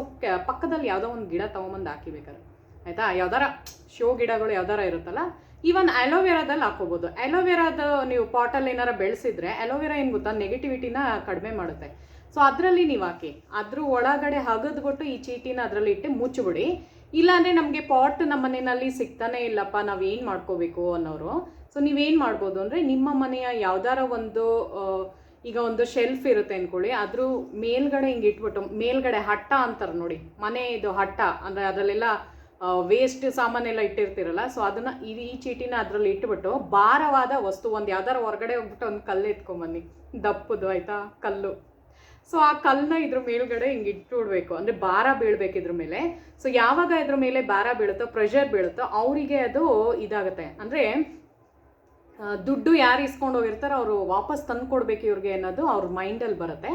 ಪಕ್ಕದಲ್ಲಿ ಯಾವುದೋ ಒಂದು ಗಿಡ ತೊಗೊಂಬಂದು ಹಾಕಿಬೇಕಾರೆ, ಆಯಿತಾ. ಯಾವ್ದಾರ ಶೋ ಗಿಡಗಳು ಯಾವ್ದಾರ ಇರುತ್ತಲ್ಲ, ಈವನ್ ಅಲೋವೆರಾದಲ್ಲಿ ಹಾಕೋಬೋದು. ಅಲೋವೆರಾದ ನೀವು ಪಾಟಲ್ಲಿ ಏನಾರ ಬೆಳೆಸಿದ್ರೆ, ಅಲೋವೆರಾ ಏನು ಗೊತ್ತಾ, ನೆಗೆಟಿವಿಟಿನ ಕಡಿಮೆ ಮಾಡುತ್ತೆ. ಸೊ ಅದರಲ್ಲಿ ನೀವು ಹಾಕಿ, ಅದ್ರ ಒಳಗಡೆ ಹಗದ್ಬಿಟ್ಟು ಈ ಚೀಟಿನ ಅದರಲ್ಲಿ ಇಟ್ಟು ಮುಚ್ಚಿಬಿಡಿ. ಇಲ್ಲಾಂದರೆ ನಮಗೆ ಪಾಟ್ ನಮ್ಮ ಮನೆಯಲ್ಲಿ ಸಿಗ್ತಾನೆ ಇಲ್ಲಪ್ಪ, ನಾವೇನು ಮಾಡ್ಕೋಬೇಕು ಅನ್ನೋರು, ಸೊ ನೀವೇನು ಮಾಡ್ಬೋದು ಅಂದರೆ, ನಿಮ್ಮ ಮನೆಯ ಯಾವ್ದಾರ ಒಂದು ಈಗ ಒಂದು ಶೆಲ್ಫ್ ಇರುತ್ತೆ ಅಂದ್ಕೊಳ್ಳಿ, ಅದ್ರ ಮೇಲ್ಗಡೆ ಹಿಂಗೆ ಇಟ್ಬಿಟ್ಟು, ಮೇಲ್ಗಡೆ ಹಟ್ಟ ಅಂತಾರೆ ನೋಡಿ, ಮನೆ ಇದು ಹಟ್ಟ ಅಂದರೆ ಅದರಲ್ಲೆಲ್ಲ ವೇಸ್ಟ್ ಸಾಮಾನೆಲ್ಲ ಇಟ್ಟಿರ್ತೀರಲ್ಲ, ಸೊ ಅದನ್ನು ಈ ಚೀಟಿನ ಅದರಲ್ಲಿ ಇಟ್ಬಿಟ್ಟು, ಭಾರವಾದ ವಸ್ತು ಒಂದು ಯಾವ್ದಾರ ಹೊರಗಡೆ ಹೋಗ್ಬಿಟ್ಟು ಒಂದು ಕಲ್ಲು ಎತ್ಕೊಂಬನ್ನಿ, ದಪ್ಪದು, ಆಯಿತಾ, ಕಲ್ಲು. ಸೊ ಆ ಕಲ್ಲನ್ನ ಇದ್ರ ಮೇಲ್ಗಡೆ ಹಿಂಗೆ ಇಟ್ಬಿಡ್ಬೇಕು, ಅಂದರೆ ಭಾರ ಬೀಳ್ಬೇಕು ಇದ್ರ ಮೇಲೆ. ಸೊ ಯಾವಾಗ ಇದ್ರ ಮೇಲೆ ಭಾರ ಬೀಳುತ್ತೋ, ಪ್ರೆಷರ್ ಬೀಳುತ್ತೋ, ಅವರಿಗೆ ಅದು ಇದಾಗುತ್ತೆ. ಅಂದರೆ ದುಡ್ಡು ಯಾರು ಇಸ್ಕೊಂಡು ಹೋಗಿರ್ತಾರೋ ಅವರು ವಾಪಸ್ ತಂದು ಕೊಡ್ಬೇಕು ಇವ್ರಿಗೆ ಅನ್ನೋದು ಅವ್ರ ಮೈಂಡಲ್ಲಿ ಬರುತ್ತೆ.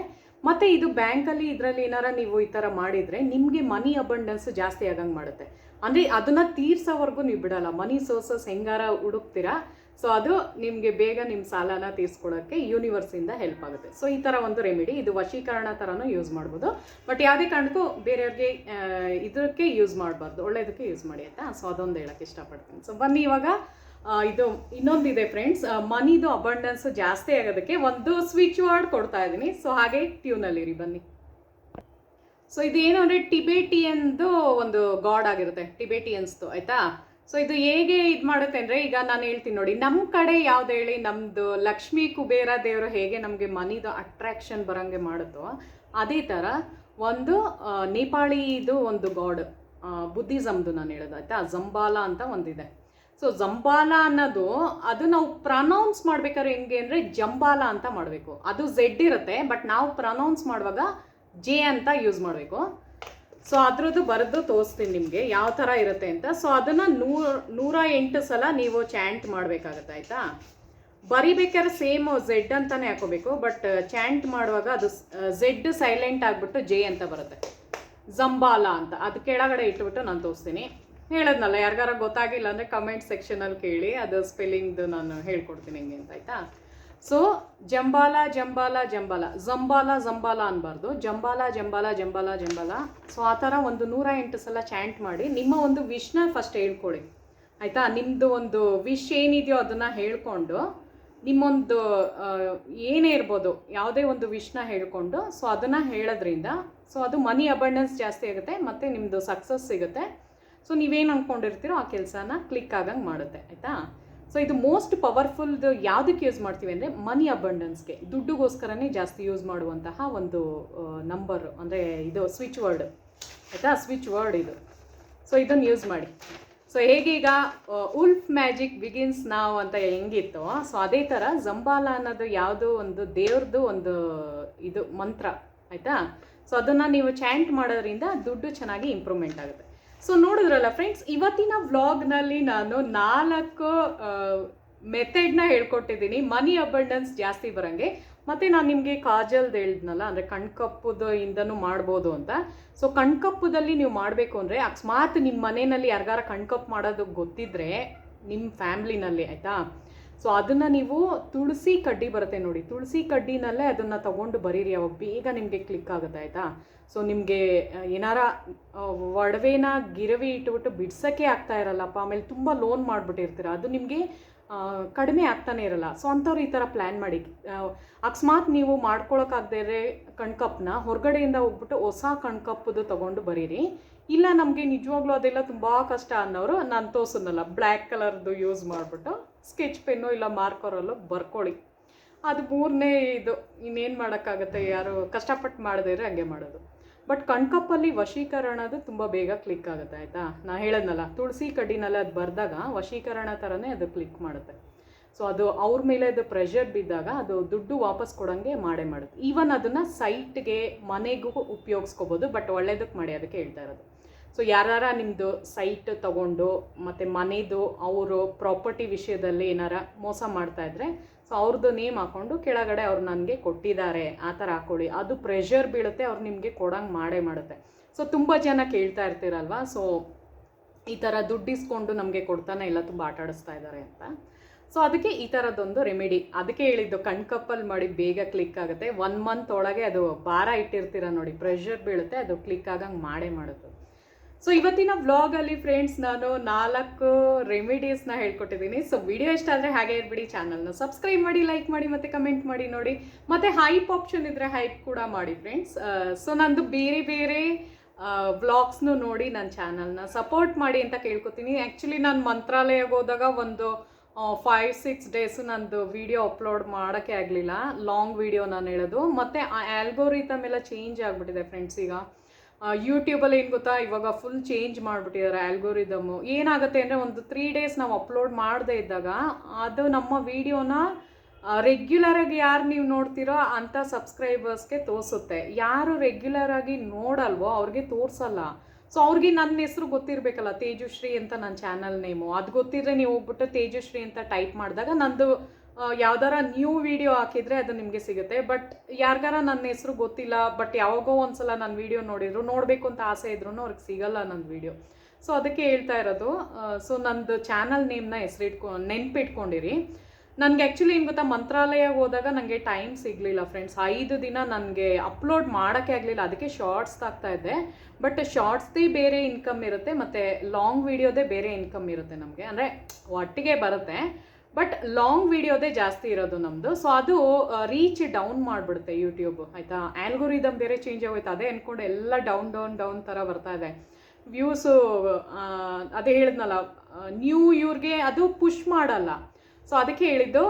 ಮತ್ತು ಇದು ಬ್ಯಾಂಕಲ್ಲಿ ಇದರಲ್ಲಿ ಏನಾರ ನೀವು ಈ ಥರ ಮಾಡಿದರೆ ನಿಮಗೆ ಮನಿ ಅಬಂಡೆನ್ಸ್ ಜಾಸ್ತಿ ಆಗಂಗೆ ಮಾಡುತ್ತೆ. ಅಂದರೆ ಅದನ್ನು ತೀರ್ಸೋವರೆಗೂ ನೀವು ಬಿಡಲ್ಲ, ಮನಿ ಸೋರ್ಸಸ್ ಹೆಂಗಾರ ಹುಡುಕ್ತೀರಾ. ಸೊ ಅದು ನಿಮಗೆ ಬೇಗ ನಿಮ್ಮ ಸಾಲನ ತೀರ್ಸ್ಕೊಳ್ಳೋಕ್ಕೆ ಯೂನಿವರ್ಸಿಂದ ಹೆಲ್ಪ್ ಆಗುತ್ತೆ. ಸೊ ಈ ಥರ ಒಂದು ರೆಮಿಡಿ, ಇದು ವಶೀಕರಣ ಥರನೂ ಯೂಸ್ ಮಾಡ್ಬೋದು. ಬಟ್ ಯಾವುದೇ ಕಾರಣಕ್ಕೂ ಬೇರೆಯವ್ರಿಗೆ ಇದಕ್ಕೆ ಯೂಸ್ ಮಾಡಬಾರ್ದು, ಒಳ್ಳೆಯದಕ್ಕೆ ಯೂಸ್ ಮಾಡಿ, ಆಯಿತಾ. ಸೊ ಅದೊಂದು ಹೇಳೋಕ್ಕೆ ಇಷ್ಟಪಡ್ತೀನಿ. ಸೊ ಬನ್ನಿ ಇವಾಗ ಇದು ಇನ್ನೊಂದಿದೆ ಫ್ರೆಂಡ್ಸ್, ಮನಿದು ಅಬಂಡೆನ್ಸ್ ಜಾಸ್ತಿ ಆಗೋದಕ್ಕೆ ಒಂದು ಸ್ವಿಚ್ ವರ್ಡ್ ಕೊಡ್ತಾ ಇದ್ದೀನಿ. ಸೊ ಹಾಗೆ ಟ್ಯೂನಲ್ಲಿರಿ, ಬನ್ನಿ. ಸೊ ಇದೇನು ಅಂದರೆ ಟಿಬೇಟಿಯನ್ದು ಒಂದು ಗಾಡ್ ಆಗಿರುತ್ತೆ, ಟಿಬೇಟಿಯನ್ಸ್ದು, ಆಯಿತಾ. ಸೊ ಇದು ಹೇಗೆ ಇದು ಮಾಡುತ್ತೆ ಅಂದರೆ, ಈಗ ನಾನು ಹೇಳ್ತೀನಿ ನೋಡಿ, ನಮ್ಮ ಕಡೆ ಯಾವ್ದು ಹೇಳಿ, ನಮ್ಮದು ಲಕ್ಷ್ಮೀ ಕುಬೇರ ದೇವರು ಹೇಗೆ ನಮಗೆ ಮನಿದು ಅಟ್ರಾಕ್ಷನ್ ಬರೋಂಗೆ ಮಾಡುತ್ತೋ, ಅದೇ ಥರ ಒಂದು ನೇಪಾಳಿದು ಒಂದು ಗಾಡ್, ಬುದ್ಧಿಸಮ್ದು ನಾನು ಹೇಳೋದು, ಆಯಿತಾ. ಜಂಬಾಲ ಅಂತ ಒಂದಿದೆ. ಸೊ ಜಂಬಾಲ ಅನ್ನೋದು ಅದು ನಾವು ಪ್ರನೌನ್ಸ್ ಮಾಡ್ಬೇಕಾದ್ರೆ ಹೆಂಗೆ ಅಂದರೆ ಜಂಬಾಲ ಅಂತ ಮಾಡಬೇಕು. ಅದು ಝೆಡ್ ಇರುತ್ತೆ, ಬಟ್ ನಾವು ಪ್ರನೌನ್ಸ್ ಮಾಡುವಾಗ ಜೆ ಅಂತ ಯೂಸ್ ಮಾಡಬೇಕು. ಸೊ ಅದ್ರದ್ದು ಬರೆದು ತೋರಿಸ್ತೀನಿ ನಿಮಗೆ ಯಾವ ಥರ ಇರುತ್ತೆ ಅಂತ. ಸೊ ಅದನ್ನು 108 ಸಲ ನೀವು ಚಾಂಟ್ ಮಾಡಬೇಕಾಗತ್ತೆ, ಆಯಿತಾ. ಬರಿಬೇಕಾದ್ರೆ ಸೇಮ್ ಝೆಡ್ ಅಂತಲೇ ಹಾಕೋಬೇಕು, ಬಟ್ ಚಾಂಟ್ ಮಾಡುವಾಗ ಅದು ಝೆಡ್ ಸೈಲೆಂಟ್ ಆಗಿಬಿಟ್ಟು ಜೆ ಅಂತ ಬರುತ್ತೆ, ಜಂಬಾಲ ಅಂತ. ಅದು ಕೆಳಗಡೆ ಇಟ್ಬಿಟ್ಟು ನಾನು ತೋರಿಸ್ತೀನಿ. ಹೇಳದ್ನಲ್ಲ, ಯಾರಿಗಾರ ಗೊತ್ತಾಗಿಲ್ಲ ಅಂದರೆ ಕಮೆಂಟ್ ಸೆಕ್ಷನಲ್ಲಿ ಕೇಳಿ, ಅದು ಸ್ಪೆಲ್ಲಿಂಗ್ದು ನಾನು ಹೇಳ್ಕೊಡ್ತೀನಿ ಹೆಂಗೆ ಅಂತ, ಆಯಿತಾ. ಸೊ ಜಂಬಾಲ ಜಂಬಾಲ ಜಂಬಾಲ, ಜಂಬಾಲ ಜಂಬಾಲ ಅನ್ಬಾರ್ದು, ಜಂಬಾಲ ಜಂಬಾಲ ಜಂಬಾಲ ಜಂಬಾಲ. ಸೊ ಆ ಥರ ಒಂದು 108 ಸಲ ಚಾಂಟ್ ಮಾಡಿ ನಿಮ್ಮ ಒಂದು ವಿಶ್ನ ಫಸ್ಟ್ ಹೇಳ್ಕೊಳ್ಳಿ, ಆಯಿತಾ. ನಿಮ್ಮದು ಒಂದು ವಿಶ್ ಏನಿದೆಯೋ ಅದನ್ನು ಹೇಳ್ಕೊಂಡು, ನಿಮ್ಮೊಂದು ಏನೇ ಇರ್ಬೋದು ಯಾವುದೇ ಒಂದು ವಿಶ್ನ ಹೇಳ್ಕೊಂಡು, ಸೊ ಅದನ್ನು ಹೇಳೋದ್ರಿಂದ ಸೊ ಅದು ಮನಿ ಅಬಂಡೆನ್ಸ್ ಜಾಸ್ತಿ ಆಗುತ್ತೆ ಮತ್ತು ನಿಮ್ಮದು ಸಕ್ಸಸ್ ಸಿಗುತ್ತೆ. ಸೊ ನೀವೇನು ಅಂದ್ಕೊಂಡಿರ್ತೀರೋ ಆ ಕೆಲಸನ ಕ್ಲಿಕ್ ಆಗಂಗೆ ಮಾಡುತ್ತೆ, ಆಯಿತಾ. ಸೊ ಇದು ಮೋಸ್ಟ್ ಪವರ್ಫುಲ್ದು ಯಾವುದಕ್ಕೆ ಯೂಸ್ ಮಾಡ್ತೀವಿ ಅಂದರೆ ಮನಿ ಅಬಂಡೆನ್ಸ್ಗೆ, ದುಡ್ಡುಗೋಸ್ಕರನೇ ಜಾಸ್ತಿ ಯೂಸ್ ಮಾಡುವಂತಹ ಒಂದು ನಂಬರು, ಅಂದರೆ ಇದು ಸ್ವಿಚ್ ವರ್ಡ್, ಆಯಿತಾ. ಸ್ವಿಚ್ ವರ್ಡ್ ಇದು. ಸೊ ಇದನ್ನು ಯೂಸ್ ಮಾಡಿ. ಸೊ ಹೇಗೆ ಈಗ ಉಲ್ಫ್ ಮ್ಯಾಜಿಕ್ ಬಿಗಿನ್ಸ್ ನಾವ್ ಅಂತ ಹೆಂಗಿತ್ತು, ಸೊ ಅದೇ ಥರ ಜಂಬಾಲ ಅನ್ನೋದು ಯಾವುದೋ ಒಂದು ದೇವ್ರದ್ದು ಒಂದು ಇದು ಮಂತ್ರ, ಆಯಿತಾ. ಸೊ ಅದನ್ನು ನೀವು ಚಾಂಟ್ ಮಾಡೋದ್ರಿಂದ ದುಡ್ಡು ಚೆನ್ನಾಗಿ ಇಂಪ್ರೂವ್ಮೆಂಟ್ ಆಗುತ್ತೆ. ಸೊ ನೋಡಿದ್ರಲ್ಲ ಫ್ರೆಂಡ್ಸ್, ಇವತ್ತಿನ ವ್ಲಾಗ್ನಲ್ಲಿ ನಾನು 4 ಮೆಥಡ್ನ ಹೇಳ್ಕೊಟ್ಟಿದ್ದೀನಿ ಮನಿ ಅಬಂಡೆನ್ಸ್ ಜಾಸ್ತಿ ಬರೋಂಗೆ. ಮತ್ತು ನಾನು ನಿಮಗೆ ಕಾಜಲ್ದು ಹೇಳಿದ್ನಲ್ಲ, ಅಂದರೆ ಕಣ್ಕಪ್ಪುದು ಇಂದನೂ ಮಾಡ್ಬೋದು ಅಂತ. ಸೊ ಕಣ್ಕಪ್ಪುದಲ್ಲಿ ನೀವು ಮಾಡಬೇಕು ಅಂದರೆ, ಅಕಸ್ಮಾತ್ ನಿಮ್ಮ ಮನೆಯಲ್ಲಿ ಯಾರಿಗಾರ ಕಣ್ಕಪ್ಪು ಮಾಡೋದು ಗೊತ್ತಿದ್ದರೆ ನಿಮ್ಮ ಫ್ಯಾಮ್ಲಿನಲ್ಲಿ, ಆಯಿತಾ. ಸೊ ಅದನ್ನು ನೀವು ತುಳಸಿ ಕಡ್ಡಿ ಬರುತ್ತೆ ನೋಡಿ, ತುಳಸಿ ಕಡ್ಡಿನಲ್ಲೇ ಅದನ್ನು ತೊಗೊಂಡು ಬರೀರಿ, ಅವಾಗ ಬೇಗ ನಿಮಗೆ ಕ್ಲಿಕ್ ಆಗುತ್ತೆ ಆಯಿತಾ. ಸೊ ನಿಮಗೆ ಏನಾರ ಒಡವೆನ ಗಿರವಿ ಇಟ್ಬಿಟ್ಟು ಬಿಡ್ಸೋಕ್ಕೆ ಆಗ್ತಾ ಇರಲ್ಲಪ್ಪ, ಆಮೇಲೆ ತುಂಬ ಲೋನ್ ಮಾಡಿಬಿಟ್ಟಿರ್ತೀರ, ಅದು ನಿಮಗೆ ಕಡಿಮೆ ಆಗ್ತಾನೆ ಇರಲ್ಲ. ಸೊ ಅಂಥವ್ರು ಈ ಥರ ಪ್ಲ್ಯಾನ್ ಮಾಡಿ. ಅಕಸ್ಮಾತ್ ನೀವು ಮಾಡ್ಕೊಳಕ್ಕಾಗದೇ ಕಣ್ಕಪ್ಪನ್ನ ಹೊರಗಡೆಯಿಂದ ಹೋಗ್ಬಿಟ್ಟು ಹೊಸ ಕಣ್ಕಪ್ಪದು ತೊಗೊಂಡು ಬರೀರಿ. ಇಲ್ಲ ನಮಗೆ ನಿಜವಾಗ್ಲೂ ಅದೆಲ್ಲ ತುಂಬ ಕಷ್ಟ ಅನ್ನೋರು ನಾನು ತೋರಿಸೋನಲ್ಲ ಬ್ಲ್ಯಾಕ್ ಕಲರ್ದು ಯೂಸ್ ಮಾಡಿಬಿಟ್ಟು ಸ್ಕೆಚ್ ಪೆನ್ನು ಇಲ್ಲ ಮಾರ್ಕರಲ್ಲೂ ಬರ್ಕೊಳ್ಳಿ. ಅದು ಮೂರನೇ ಇದು. ಇನ್ನೇನು ಮಾಡೋಕ್ಕಾಗುತ್ತೆ, ಯಾರು ಕಷ್ಟಪಟ್ಟು ಮಾಡದೇ ಇದ್ರೆ ಹಂಗೆ ಮಾಡೋದು. ಬಟ್ ಕಣ್ಕಪ್ಪಲ್ಲಿ ವಶೀಕರಣದು ತುಂಬ ಬೇಗ ಕ್ಲಿಕ್ ಆಗುತ್ತೆ ಆಯಿತಾ. ನಾನು ಹೇಳೋದ್ನಲ್ಲ, ತುಳಸಿ ಕಡ್ಡಿನಲ್ಲಿ ಅದು ಬರೆದಾಗ ವಶೀಕರಣ ಥರನೇ ಅದು ಕ್ಲಿಕ್ ಮಾಡುತ್ತೆ. ಸೊ ಅದು ಅವ್ರ ಮೇಲೆ ಅದು ಪ್ರೆಷರ್ ಬಿದ್ದಾಗ ಅದು ದುಡ್ಡು ವಾಪಸ್ ಕೊಡೋಂಗೆ ಮಾಡುತ್ತೆ. ಈವನ್ ಅದನ್ನು ಸೈಟ್ಗೆ ಮನೆಗೂ ಉಪಯೋಗಿಸ್ಕೋಬೋದು, ಬಟ್ ಒಳ್ಳೇದಕ್ಕೆ ಮಾಡಿ, ಅದಕ್ಕೆ ಹೇಳ್ತಾ ಇರೋದು. ಸೊ ಯಾರ ನಿಮ್ಮದು ಸೈಟ್ ತೊಗೊಂಡು ಮತ್ತು ಮನೆದು ಅವರು ಪ್ರಾಪರ್ಟಿ ವಿಷಯದಲ್ಲಿ ಏನಾರ ಮೋಸ ಮಾಡ್ತಾಯಿದ್ರೆ ಸೊ ಅವ್ರದ್ದು ನೇಮ್ ಹಾಕ್ಕೊಂಡು ಕೆಳಗಡೆ ಅವ್ರು ನನಗೆ ಕೊಟ್ಟಿದ್ದಾರೆ ಆ ಥರ ಹಾಕ್ಕೊಳ್ಳಿ. ಅದು ಪ್ರೆಷರ್ ಬೀಳುತ್ತೆ, ಅವ್ರು ನಿಮಗೆ ಕೊಡೋಂಗೆ ಮಾಡುತ್ತೆ. ಸೊ ತುಂಬ ಜನ ಕೇಳ್ತಾ ಇರ್ತೀರಲ್ವ, ಸೊ ಈ ಥರ ದುಡ್ಡು ಇಸ್ಕೊಂಡು ನಮಗೆ ಕೊಡ್ತಾನೆ ಇಲ್ಲ, ತುಂಬ ಆಟ ಆಡಿಸ್ತಾ ಇದ್ದಾರೆ ಅಂತ. ಸೊ ಅದಕ್ಕೆ ಈ ಥರದ್ದೊಂದು ರೆಮಿಡಿ, ಅದಕ್ಕೆ ಹೇಳಿದ್ದು ಕಣ್ಕಪ್ಪಲ್ಲಿ ಮಾಡಿ ಬೇಗ ಕ್ಲಿಕ್ ಆಗುತ್ತೆ. 1 ಮಂತ್ ಒಳಗೆ ಅದು ಭಾರ ಇಟ್ಟಿರ್ತೀರ ನೋಡಿ, ಪ್ರೆಷರ್ ಬೀಳುತ್ತೆ, ಅದು ಕ್ಲಿಕ್ ಆಗಂಗೆ ಮಾಡುತ್ತೆ. ಸೊ ಇವತ್ತಿನ ವ್ಲಾಗಲ್ಲಿ ಫ್ರೆಂಡ್ಸ್ ನಾನು 4 ರೆಮಿಡೀಸ್ನ ಹೇಳ್ಕೊಟ್ಟಿದ್ದೀನಿ. ಸೊ ವಿಡಿಯೋ ಇಷ್ಟ ಆದರೆ ಹಾಗೆ ಇರ್ಬಿಡಿ, ಚಾನಲ್ನ ಸಬ್ಸ್ಕ್ರೈಬ್ ಮಾಡಿ, ಲೈಕ್ ಮಾಡಿ ಮತ್ತು ಕಮೆಂಟ್ ಮಾಡಿ ನೋಡಿ. ಮತ್ತು ಹೈಪ್ ಆಪ್ಷನ್ ಇದ್ದರೆ ಹೈಪ್ ಕೂಡ ಮಾಡಿ ಫ್ರೆಂಡ್ಸ್. ಸೊ ನಂದು ಬೇರೆ ವ್ಲಾಗ್ಸ್ನು ನೋಡಿ ನನ್ನ ಚಾನಲ್ನ ಸಪೋರ್ಟ್ ಮಾಡಿ ಅಂತ ಕೇಳ್ಕೊತೀನಿ. ಆ್ಯಕ್ಚುಲಿ ನಾನು ಮಂತ್ರಾಲಯಕ್ಕೆ ಹೋದಾಗ ಒಂದು 5-6 ಡೇಸು ನಂದು ವಿಡಿಯೋ ಅಪ್ಲೋಡ್ ಮಾಡೋಕ್ಕೆ ಆಗಲಿಲ್ಲ, ಲಾಂಗ್ ವಿಡಿಯೋ ನಾನು ಹೇಳೋದು. ಮತ್ತು ಆ ಆಲ್ಗೋರಿಥಮ್ ಎಲ್ಲ ಚೇಂಜ್ ಆಗಿಬಿಟ್ಟಿದೆ ಫ್ರೆಂಡ್ಸ್. ಈಗ ಯೂಟ್ಯೂಬಲ್ಲಿ ಏನು ಗೊತ್ತಾ, ಇವಾಗ ಫುಲ್ ಚೇಂಜ್ ಮಾಡಿಬಿಟ್ಟಿದ್ದಾರೆ ಆಲ್ಗೋರಿದಮ್ಮು. ಏನಾಗುತ್ತೆ ಅಂದರೆ ಒಂದು 3 ಡೇಸ್ ನಾವು ಅಪ್ಲೋಡ್ ಮಾಡದೇ ಇದ್ದಾಗ ಅದು ನಮ್ಮ ವೀಡಿಯೋನ ರೆಗ್ಯುಲರಾಗಿ ಯಾರು ನೀವು ನೋಡ್ತೀರೋ ಅಂಥ ಸಬ್ಸ್ಕ್ರೈಬರ್ಸ್ಗೆ ತೋರಿಸುತ್ತೆ. ಯಾರು ರೆಗ್ಯುಲರಾಗಿ ನೋಡಲ್ವೋ ಅವ್ರಿಗೆ ತೋರಿಸಲ್ಲ. ಸೊ ಅವ್ರಿಗೆ ನನ್ನ ಹೆಸರು ಗೊತ್ತಿರಬೇಕಲ್ಲ, ತೇಜುಶ್ರೀ ಅಂತ ನನ್ನ ಚಾನಲ್ ನೇಮು. ಅದು ಗೊತ್ತಿದ್ರೆ ನೀವು ಹೋಗ್ಬಿಟ್ಟು ತೇಜುಶ್ರೀ ಅಂತ ಟೈಪ್ ಮಾಡಿದಾಗ ನಂದು ಯಾವ್ದಾರ ನ್ಯೂ ವಿಡಿಯೋ ಹಾಕಿದರೆ ಅದು ನಿಮಗೆ ಸಿಗುತ್ತೆ. ಬಟ್ ಯಾರಿಗಾರ ನನ್ನ ಹೆಸರು ಗೊತ್ತಿಲ್ಲ, ಬಟ್ ಯಾವಾಗೋ ಒಂದ್ಸಲ ನನ್ನ ವಿಡಿಯೋ ನೋಡಬೇಕು ಅಂತ ಆಸೆ ಇದ್ರೂ ಅವ್ರಿಗೆ ಸಿಗಲ್ಲ ನನ್ನ ವಿಡಿಯೋ. ಸೊ ಅದಕ್ಕೆ ಹೇಳ್ತಾ ಇರೋದು. ಸೊ ನಂದು ಚಾನಲ್ ನೇಮ್ನ ನೆನ್ಪಿಟ್ಕೊಂಡಿರಿ. ನನಗೆ ಆ್ಯಕ್ಚುಲಿ ಏನು ಗೊತ್ತಾ, ಮಂತ್ರಾಲಯಕ್ಕೆ ಹೋದಾಗ ನನಗೆ ಟೈಮ್ ಸಿಗಲಿಲ್ಲ ಫ್ರೆಂಡ್ಸ್. 5 ದಿನ ನನಗೆ ಅಪ್ಲೋಡ್ ಮಾಡೋಕ್ಕೆ ಆಗಲಿಲ್ಲ, ಅದಕ್ಕೆ ಶಾರ್ಟ್ಸ್ ಇದ್ದೆ. ಬಟ್ ಶಾರ್ಟ್ಸ್ದೇ ಬೇರೆ ಇನ್ಕಮ್ ಇರುತ್ತೆ ಮತ್ತು ಲಾಂಗ್ ವಿಡಿಯೋದೇ ಬೇರೆ ಇನ್ಕಮ್ ಇರುತ್ತೆ ನಮಗೆ, ಅಂದರೆ ಒಟ್ಟಿಗೆ ಬರುತ್ತೆ. ಬಟ್ ಲಾಂಗ್ ವಿಡಿಯೋದೇ ಜಾಸ್ತಿ ಇರೋದು ನಮ್ಮದು. ಸೊ ಅದು ರೀಚ್ ಡೌನ್ ಮಾಡಿಬಿಡುತ್ತೆ ಯೂಟ್ಯೂಬ್ ಆಯಿತಾ. ಆಲ್ಗೋರಿದಮ್ ಬೇರೆ ಚೇಂಜ್ ಆಗೋಯ್ತು, ಅದೇ ಅಂದ್ಕೊಂಡು ಎಲ್ಲ ಡೌನ್ ಥರ ಬರ್ತಾ ಇದೆ ವ್ಯೂಸು. ಅದೇ ಹೇಳಿದ್ನಲ್ಲ, ಇವ್ರಿಗೆ ಅದು ಪುಷ್ ಮಾಡಲ್ಲ. ಸೊ ಅದಕ್ಕೆ ಹೇಳಿದ್ದು,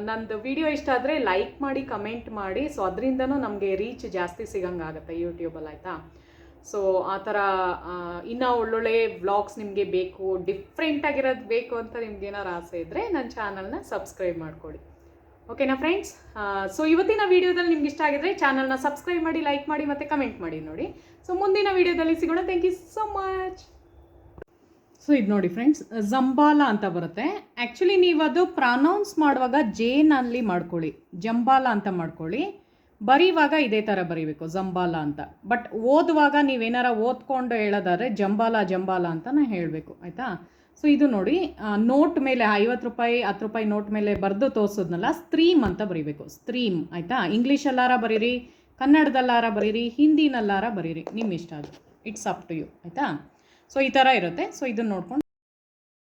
ನಂದು ವಿಡಿಯೋ ಇಷ್ಟ ಆದರೆ ಲೈಕ್ ಮಾಡಿ, ಕಮೆಂಟ್ ಮಾಡಿ. ಸೊ ಅದರಿಂದನೂ ನಮಗೆ ರೀಚ್ ಜಾಸ್ತಿ ಸಿಗಂಗಾಗುತ್ತೆ ಯೂಟ್ಯೂಬಲ್ಲಿ ಆಯಿತಾ. ಸೊ ಆ ಥರ ಇನ್ನೂ ಒಳ್ಳೊಳ್ಳೆ ವ್ಲಾಗ್ಸ್ ನಿಮಗೆ ಬೇಕು, ಡಿಫ್ರೆಂಟಾಗಿರೋದು ಬೇಕು ಅಂತ ನಿಮ್ಗೆ ಏನಾರು ಆಸೆ ಇದ್ದರೆ ನನ್ನ ಚಾನಲ್ನ ಸಬ್ಸ್ಕ್ರೈಬ್ ಮಾಡ್ಕೊಳ್ಳಿ. ಓಕೆನಾ ಫ್ರೆಂಡ್ಸ್. ಸೊ ಇವತ್ತಿನ ವೀಡಿಯೋದಲ್ಲಿ ನಿಮ್ಗೆ ಇಷ್ಟ ಆಗಿದ್ರೆ ಚಾನಲ್ನ ಸಬ್ಸ್ಕ್ರೈಬ್ ಮಾಡಿ, ಲೈಕ್ ಮಾಡಿ ಮತ್ತು ಕಮೆಂಟ್ ಮಾಡಿ ನೋಡಿ. ಸೊ ಮುಂದಿನ ವೀಡಿಯೋದಲ್ಲಿ ಸಿಗೋಣ. Thank you so much. So ಇದು ನೋಡಿ ಫ್ರೆಂಡ್ಸ್, ಜಂಬಾಲ ಅಂತ ಬರುತ್ತೆ. ಆ್ಯಕ್ಚುಲಿ ನೀವು ಅದು ಪ್ರನೌನ್ಸ್ ಮಾಡುವಾಗ ಜೇನಲ್ಲಿ ಮಾಡ್ಕೊಳ್ಳಿ, ಜಂಬಾಲ ಅಂತ ಮಾಡ್ಕೊಳ್ಳಿ. ಬರೀವಾಗ ಇದೇ ಥರ ಬರೀಬೇಕು, ಜಂಬಾಲ ಅಂತ. ಬಟ್ ಓದುವಾಗ ನೀವೇನಾರ ಓದ್ಕೊಂಡು ಹೇಳೋದಾದ್ರೆ ಜಂಬಾಲ ಅಂತ ನಾನು ಹೇಳಬೇಕು ಆಯಿತಾ. ಸೊ ಇದು ನೋಡಿ, ನೋಟ್ ಮೇಲೆ 50 ರೂಪಾಯಿ 10 ರೂಪಾಯಿ ನೋಟ್ ಮೇಲೆ ಬರೆದು ತೋರಿಸೋದ್ನಲ್ಲ, ಸ್ಟ್ರೀಮ್ ಅಂತ ಬರೀಬೇಕು, ಸ್ಟ್ರೀಮ್ ಆಯಿತಾ. ಇಂಗ್ಲೀಷಲ್ಲಾರ ಬರೀರಿ, ಕನ್ನಡದಲ್ಲಾರ ಬರೀರಿ, ಹಿಂದಿನಲ್ಲಾರ ಬರೀರಿ, ನಿಮ್ಮ ಇಷ್ಟ ಅದು, ಇಟ್ಸ್ ಅಪ್ ಟು ಯು ಆಯಿತಾ. ಸೊ ಈ ಥರ ಇರುತ್ತೆ. ಸೊ ಇದನ್ನು ನೋಡ್ಕೊಂಡು